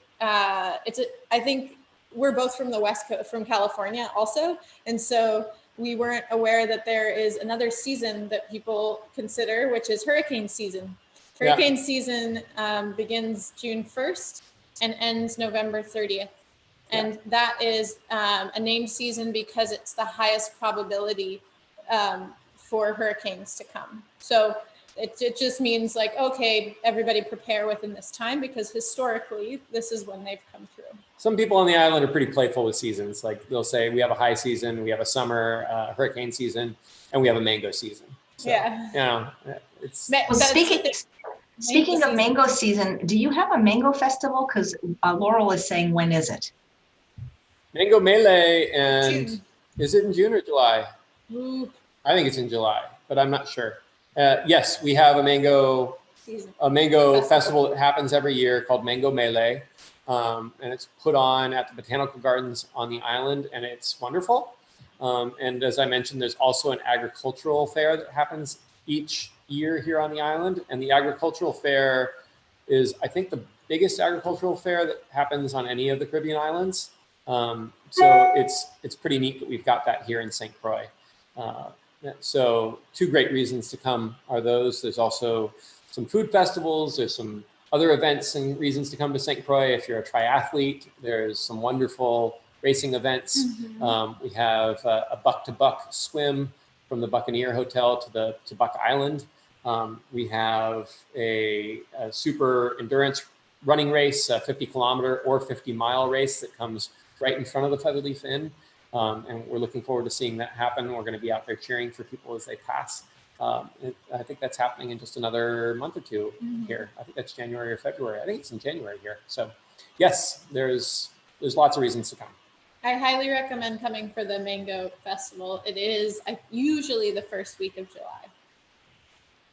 we're both from the West Coast, from California also, and so we weren't aware that there is another season that people consider, which is hurricane season. Hurricane season begins June 1st and ends November 30th. And that is a named season because it's the highest probability for hurricanes to come. So it just means like, okay, everybody prepare within this time, because historically this is when they've come through. Some people on the island are pretty playful with seasons. Like they'll say, we have a high season, we have a summer hurricane season, and we have a mango season. So, it's... Well, speaking of mango season, do you have a mango festival? Because Laurel is saying, when is it? Mango Melee, and June. Is it in June or July? Ooh. I think it's in July, but I'm not sure. Yes, we have a mango festival that happens every year called Mango Melee, and it's put on at the botanical gardens on the island, and it's wonderful. And as I mentioned, there's also an agricultural fair that happens each year here on the island, and the agricultural fair is, I think, the biggest agricultural fair that happens on any of the Caribbean islands. So it's pretty neat that we've got that here in St. Croix. So two great reasons to come are those. There's also some food festivals. There's some other events and reasons to come to St. Croix. If you're a triathlete, there's some wonderful racing events. We have a buck-to-buck swim from the Buccaneer Hotel to Buck Island. We have a super endurance running race, a 50-kilometer or 50-mile race that comes right in front of the Featherleaf Inn. And we're looking forward to seeing that happen. We're going to be out there cheering for people as they pass. I think that's happening in just another month or two here. I think that's January or February. I think it's in January here. So yes, there's lots of reasons to come. I highly recommend coming for the Mango Festival. It is usually the first week of July.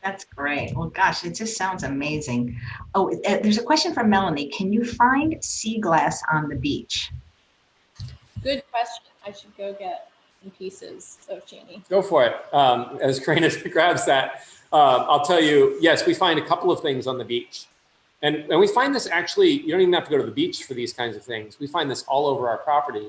That's great. Well, gosh, it just sounds amazing. Oh, there's a question from Melanie. Can you find sea glass on the beach? Good question. I should go get some pieces of Janie. Go for it. As Karina grabs that, I'll tell you, yes, we find a couple of things on the beach. And we find this actually, you don't even have to go to the beach for these kinds of things. We find this all over our property.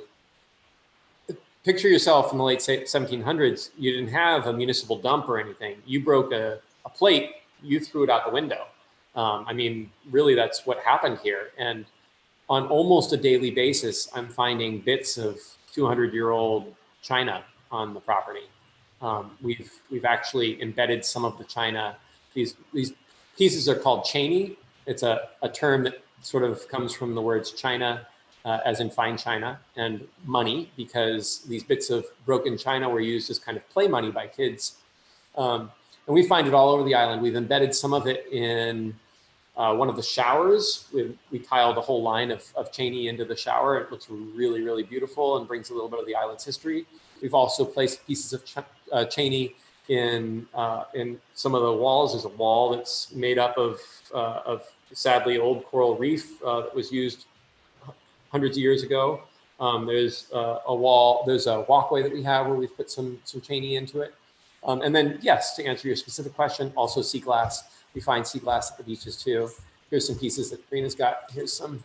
Picture yourself in the late 1700s. You didn't have a municipal dump or anything. You broke a plate, you threw it out the window. I mean, really, that's what happened here. And on almost a daily basis, I'm finding bits of 200-year-old china on the property. We've actually embedded some of the china. These pieces are called chaney. It's a term that sort of comes from the words china, as in fine china, and money, because these bits of broken china were used as kind of play money by kids. And we find it all over the island. We've embedded some of it in one of the showers. We tiled a whole line of chaney into the shower. It looks really, really beautiful and brings a little bit of the island's history. We've also placed pieces of chaney in some of the walls. There's a wall that's made up of sadly old coral reef that was used hundreds of years ago. There's there's a walkway that we have where we've put some cheney into it. And then, yes, to answer your specific question, also sea glass. We find sea glass at the beaches too. Here's some pieces that Karina's got. Here's some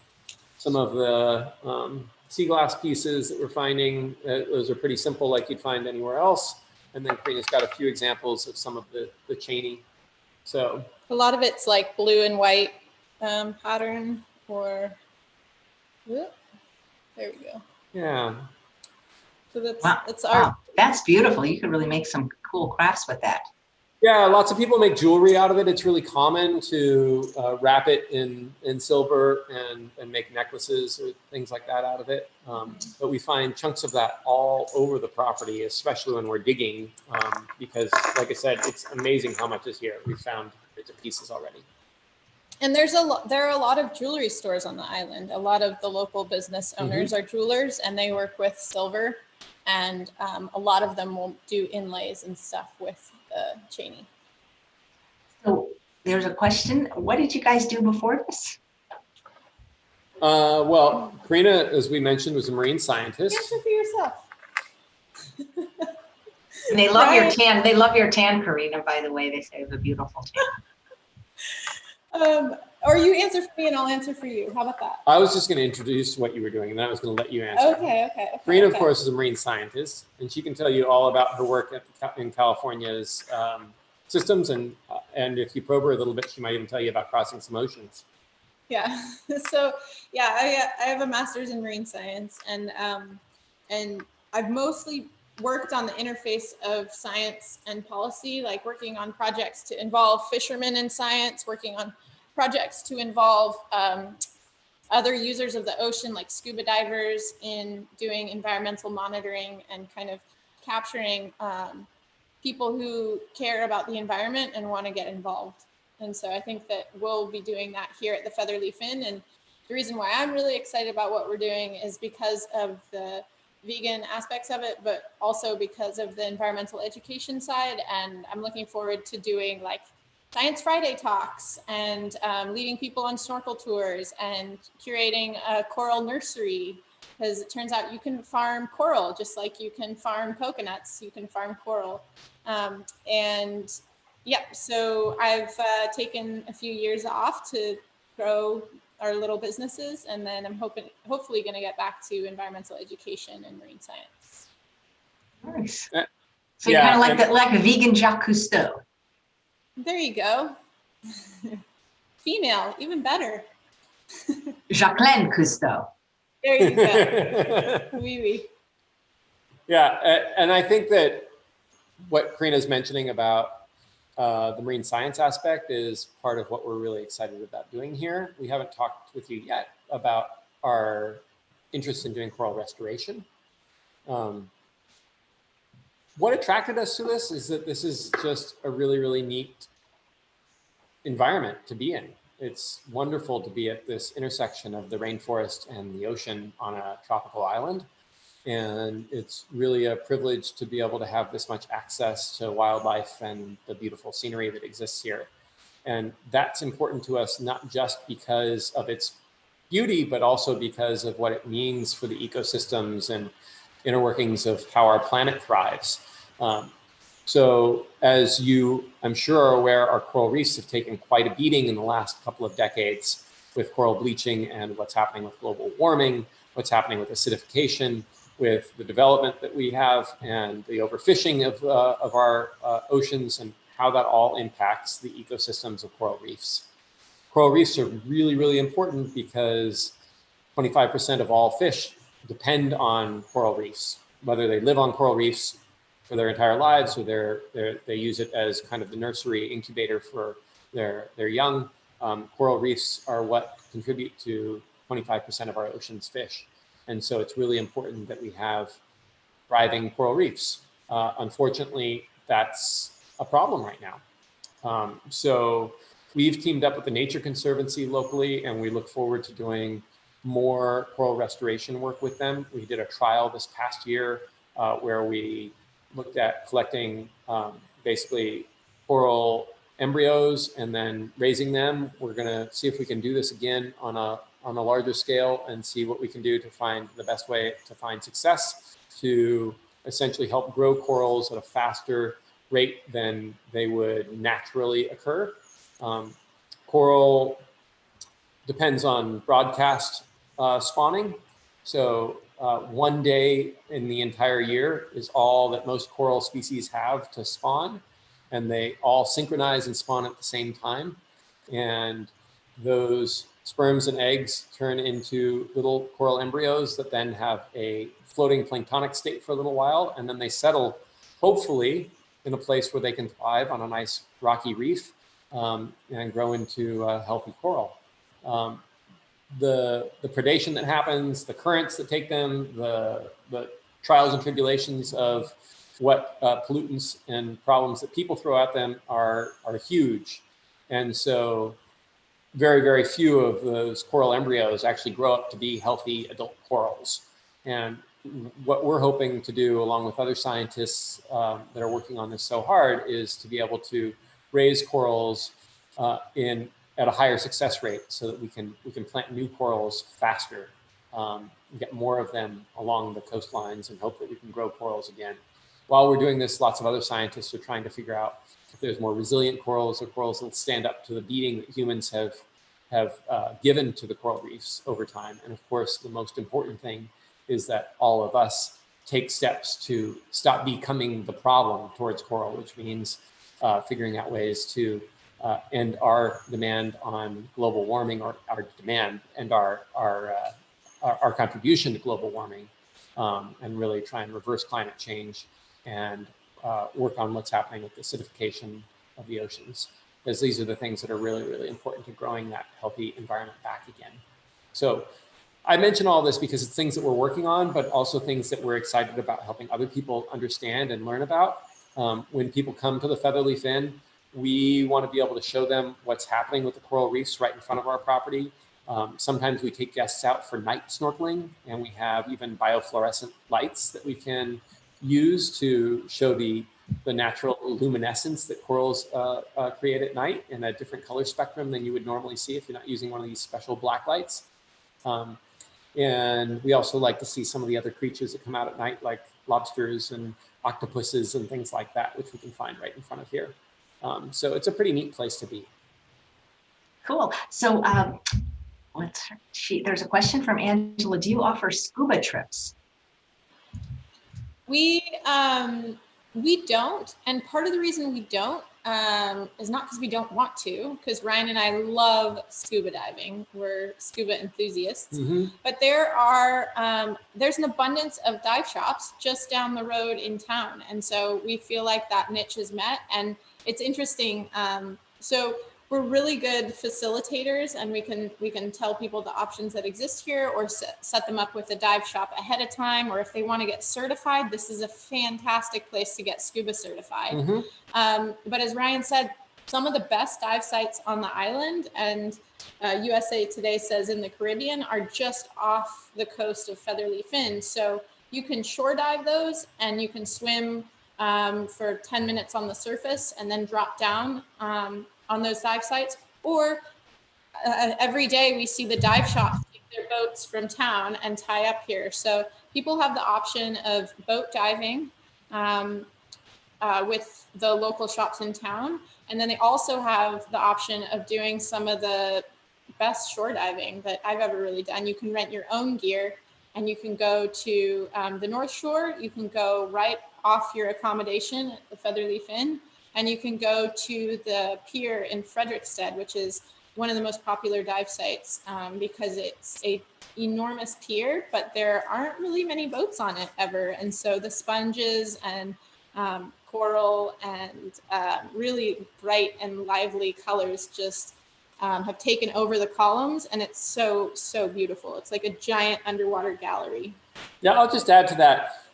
of the sea glass pieces that we're finding. Those are pretty simple, like you'd find anywhere else. And then Karina's got a few examples of some of the cheney. So a lot of it's like blue and white pattern, or there we go. Yeah. So that's Wow. that's our. Wow. That's beautiful. You could really make some cool crafts with that. Yeah, lots of people make jewelry out of it. It's really common to wrap it in silver and make necklaces or things like that out of it. But we find chunks of that all over the property, especially when we're digging, because, like I said, it's amazing how much is here. We've found bits and pieces already. And there are a lot of jewelry stores on the island. A lot of the local business owners are jewelers, and they work with silver, and a lot of them will do inlays and stuff with the cheney. So there's a question. What did you guys do before this? Well, Karina, as we mentioned, was a marine scientist. Answer for yourself. And they love your tan. They love your tan, Karina, by the way. They say it's a beautiful tan. Or you answer for me and I'll answer for you. How about that? I was just going to introduce what you were doing, and then I was going to let you answer. Okay. Karina, of course, is a marine scientist, and she can tell you all about her work in California's systems. And if you probe her a little bit, she might even tell you about crossing some oceans. Yeah. So yeah, I have a master's in marine science, and I've mostly worked on the interface of science and policy, like working on projects to involve fishermen in science, working on projects to involve other users of the ocean, like scuba divers, in doing environmental monitoring and kind of capturing people who care about the environment and want to get involved. And so I think that we'll be doing that here at the Featherleaf Inn. And the reason why I'm really excited about what we're doing is because of the vegan aspects of it, but also because of the environmental education side. And I'm looking forward to doing like Science Friday talks and leading people on snorkel tours and curating a coral nursery, because it turns out you can farm coral just like you can farm coconuts, you can farm coral. And yep, so I've taken a few years off to grow our little businesses, and then I'm hopefully going to get back to environmental education and marine science. Nice. So you're kind of like a vegan Jacques Cousteau. There you go. Female, even better. Jacqueline Cousteau. There you go. Oui, oui. Yeah, and I think that what Karina's mentioning about the marine science aspect is part of what we're really excited about doing here. We haven't talked with you yet about our interest in doing coral restoration. What attracted us to this is that this is just a really, really neat environment to be in. It's wonderful to be at this intersection of the rainforest and the ocean on a tropical island. And it's really a privilege to be able to have this much access to wildlife and the beautiful scenery that exists here. And that's important to us, not just because of its beauty, but also because of what it means for the ecosystems and inner workings of how our planet thrives. So as you, I'm sure, are aware, our coral reefs have taken quite a beating in the last couple of decades with coral bleaching and what's happening with global warming, what's happening with acidification, with the development that we have and the overfishing of our oceans, and how that all impacts the ecosystems of coral reefs. Coral reefs are really, really important because 25% of all fish depend on coral reefs, whether they live on coral reefs for their entire lives or they use it as kind of the nursery incubator for their young. Coral reefs are what contribute to 25% of our ocean's fish. And so it's really important that we have thriving coral reefs. Unfortunately, that's a problem right now. So we've teamed up with the Nature Conservancy locally, and we look forward to doing more coral restoration work with them. We did a trial this past year where we looked at collecting basically coral embryos and then raising them. We're going to see if we can do this again on a larger scale and see what we can do to find the best way to find success to essentially help grow corals at a faster rate than they would naturally occur. Coral depends on broadcast spawning. So one day in the entire year is all that most coral species have to spawn, and they all synchronize and spawn at the same time. And those sperms and eggs turn into little coral embryos that then have a floating planktonic state for a little while, and then they settle, hopefully, in a place where they can thrive on a nice rocky reef and grow into a healthy coral. The predation that happens, the currents that take them, the trials and tribulations of what pollutants and problems that people throw at them are huge. And so very, very few of those coral embryos actually grow up to be healthy adult corals. And what we're hoping to do, along with other scientists that are working on this so hard, is to be able to raise corals at a higher success rate so that we can plant new corals faster, get more of them along the coastlines, and hope that we can grow corals again. While we're doing this, lots of other scientists are trying to figure out if there's more resilient corals or corals that stand up to the beating that humans have given to the coral reefs over time. And of course, the most important thing is that all of us take steps to stop becoming the problem towards coral, which means figuring out ways to end our demand on global warming, or our demand and our contribution to global warming, and really try and reverse climate change and work on what's happening with the acidification of the oceans, because these are the things that are really, really important to growing that healthy environment back again. So I mention all this because it's things that we're working on, but also things that we're excited about helping other people understand and learn about. When people come to the Featherleaf Inn, we want to be able to show them what's happening with the coral reefs right in front of our property. Sometimes we take guests out for night snorkeling, and we have even biofluorescent lights that we can use to show the natural luminescence that corals create at night in a different color spectrum than you would normally see if you're not using one of these special black lights. And we also like to see some of the other creatures that come out at night, like lobsters and octopuses and things like that, which we can find right in front of here. So it's a pretty neat place to be. Cool. So there's a question from Angela. Do you offer scuba trips? We don't, and part of the reason we don't is not because we don't want to, because Ryan and I love scuba diving. We're scuba enthusiasts. Mm-hmm. But there's an abundance of dive shops just down the road in town, and so we feel like that niche is met. And it's interesting. So we're really good facilitators, and we can tell people the options that exist here, or set them up with a dive shop ahead of time, or if they want to get certified, this is a fantastic place to get scuba certified. Mm-hmm. But as Ryan said, some of the best dive sites on the island, and USA Today says in the Caribbean, are just off the coast of Featherleaf Inn. So you can shore dive those, and you can swim for 10 minutes on the surface and then drop down on those dive sites. Or every day we see the dive shops take their boats from town and tie up here. So people have the option of boat diving with the local shops in town. And then they also have the option of doing some of the best shore diving that I've ever really done. You can rent your own gear, and you can go to the North Shore. You can go right off your accommodation at the Featherleaf Inn, and you can go to the pier in Frederiksted, which is one of the most popular dive sites because it's a enormous pier, but there aren't really many boats on it ever. And so the sponges and coral and really bright and lively colors just have taken over the columns, and it's so, so beautiful. It's like a giant underwater gallery. Yeah, I'll just add to that.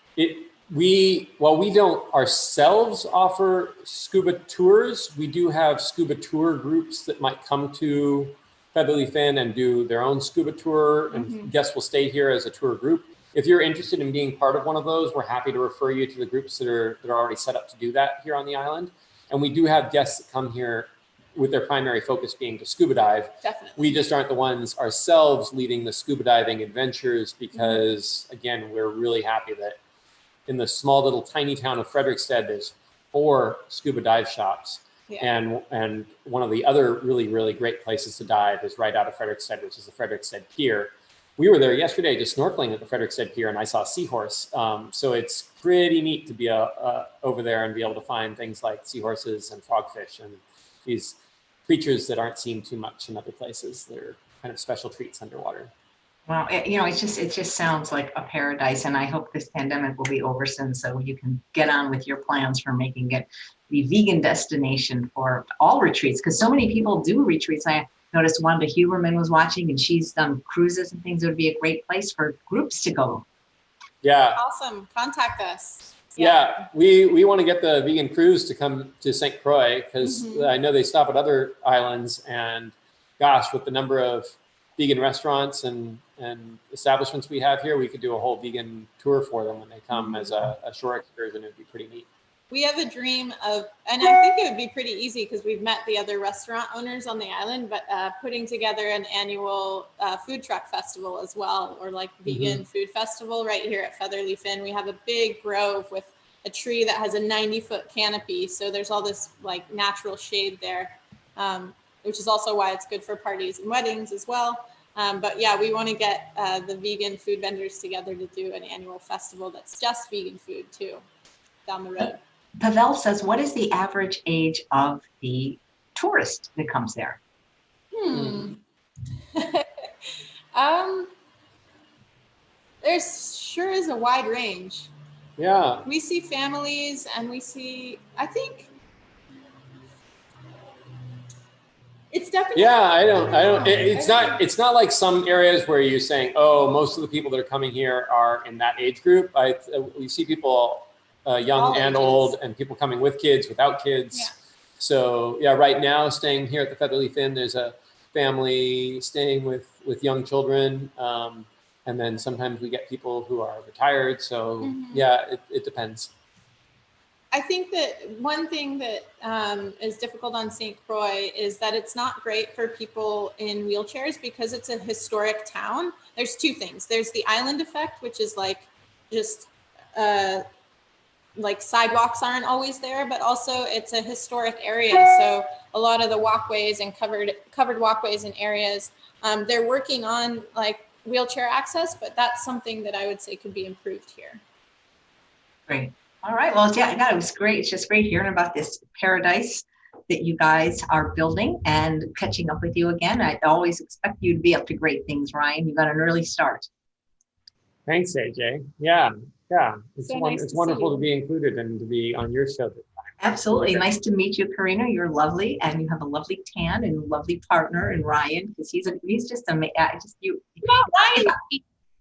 While we don't ourselves offer scuba tours, we do have scuba tour groups that might come to Featherleaf Inn and do their own scuba tour, and mm-hmm. guests will stay here as a tour group. If you're interested in being part of one of those, we're happy to refer you to the groups that are already set up to do that here on the island. And we do have guests that come here with their primary focus being to scuba dive. Definitely. We just aren't the ones ourselves leading the scuba diving adventures because, again, we're really happy that in the small little tiny town of Frederiksted, there's 4 scuba dive shops. Yeah. And one of the other really, really great places to dive is right out of Frederiksted, which is the Frederiksted Pier. We were there yesterday just snorkeling at the Frederiksted Pier, and I saw a seahorse. So it's pretty neat to be over there and be able to find things like seahorses and frogfish and these creatures that aren't seen too much in other places. They're kind of special treats underwater. Wow, it just sounds like a paradise, and I hope this pandemic will be over soon so you can get on with your plans for making it the vegan destination for all retreats, because so many people do retreats. I noticed Wanda Huberman was watching, and she's done cruises and things. It would be a great place for groups to go. Yeah. Awesome. Contact us. Yeah, we want to get the vegan cruise to come to St. Croix because I know they stop at other islands, and gosh, with the number of vegan restaurants and establishments we have here, we could do a whole vegan tour for them when they come as a shore excursion. It'd be pretty neat. We have a dream of, and I think it would be pretty easy because we've met the other restaurant owners on the island, but putting together an annual food truck festival as well, or like vegan food festival right here at Featherleaf Inn. We have a big grove with a tree that has a 90-foot canopy. So there's all this like natural shade there, which is also why it's good for parties and weddings as well. But yeah, we want to get the vegan food vendors together to do an annual festival that's just vegan food too, down the road. Pavel says, what is the average age of the tourist that comes there? There sure is a wide range. Yeah. We see families and we see, I think it's definitely. Yeah, I don't, it's not like some areas where you're saying, oh, most of the people that are coming here are in that age group. We see people young All and ages. Old, and people coming with kids, without kids. Yeah. So yeah, right now staying here at the Featherleaf Inn, there's a family staying with young children. And then sometimes we get people who are retired. So yeah, it depends. I think that one thing that is difficult on St. Croix is that it's not great for people in wheelchairs because it's a historic town. There's 2 things. There's the island effect, which is like just like sidewalks aren't always there, but also it's a historic area. So a lot of the walkways and covered walkways and areas, they're working on like wheelchair access, but that's something that I would say could be improved here. Great. All right. Well, yeah, it was great. It's just great hearing about this paradise that you guys are building and catching up with you again. I always expect you to be up to great things, Ryan. You got an early start. Thanks, AJ. Yeah. It's So nice it's to wonderful see to be included and to be on your show this time. Absolutely. Nice to meet you, Karina. You're lovely, and you have a lovely tan and lovely partner in Ryan, because he's just amazing.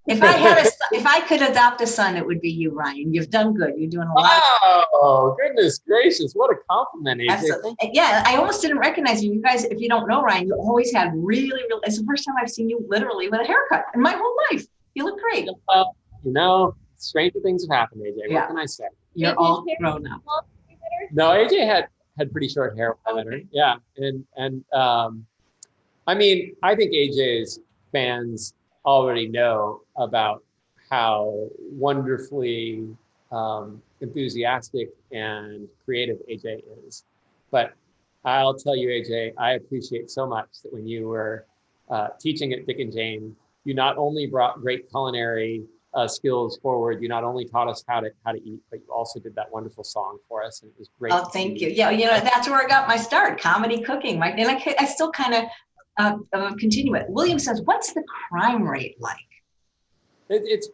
If I could adopt a son, it would be you, Ryan. You've done good. You're doing a lot. Oh, goodness gracious. What a compliment, AJ. Absolutely. Yeah, I almost didn't recognize you. You guys, if you don't know Ryan, you always had really, it's the first time I've seen you literally with a haircut in my whole life. You look great. Stranger things have happened, AJ. Yeah. What can I say? You're all grown up. No, AJ had pretty short hair when I met her. Yeah. And I mean, I think AJ's fans already know about how wonderfully enthusiastic and creative AJ is. But I'll tell you, AJ, I appreciate so much that when you were teaching at Dick and Jane, you not only brought great culinary skills forward, you not only taught us how to eat, but you also did that wonderful song for us, and it was great. Oh, thank you. Yeah, that's where I got my start, comedy cooking. Right, and I still kind of continue it. William says, "What's the crime rate like?" It's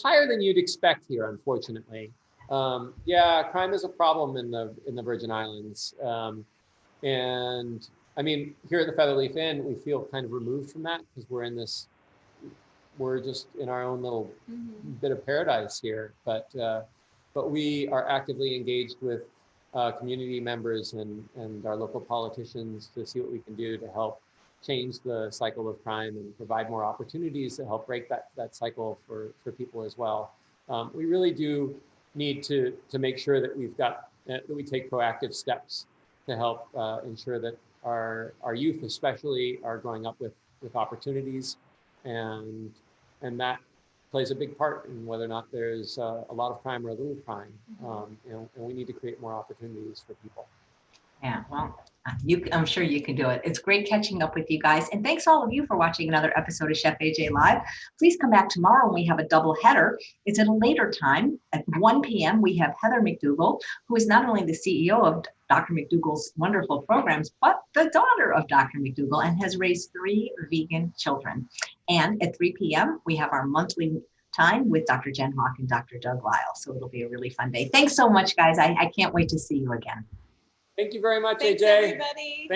higher than you'd expect here, unfortunately. Yeah, crime is a problem in the Virgin Islands, and I mean, here at the Featherleaf Inn, we feel kind of removed from that because we're just in our own little bit of paradise here. But we are actively engaged with community members and our local politicians to see what we can do to help change the cycle of crime and provide more opportunities to help break that cycle for people as well. We really do need to make sure that that we take proactive steps to help ensure that our youth especially are growing up with opportunities, and that plays a big part in whether or not there's a lot of crime or a little crime. And we need to create more opportunities for people. Yeah, well, I'm sure you can do it. It's great catching up with you guys. And thanks all of you for watching another episode of Chef AJ Live. Please come back tomorrow when we have a double header. It's at a later time at 1 p.m. We have Heather McDougall, who is not only the CEO of Dr. McDougall's wonderful programs, but the daughter of Dr. McDougall and has raised 3 vegan children. And at 3 p.m., we have our monthly time with Dr. Jen Hawk and Dr. Doug Lyle. So it'll be a really fun day. Thanks so much, guys. I can't wait to see you again. Thank you very much, Thanks, AJ. everybody. Thank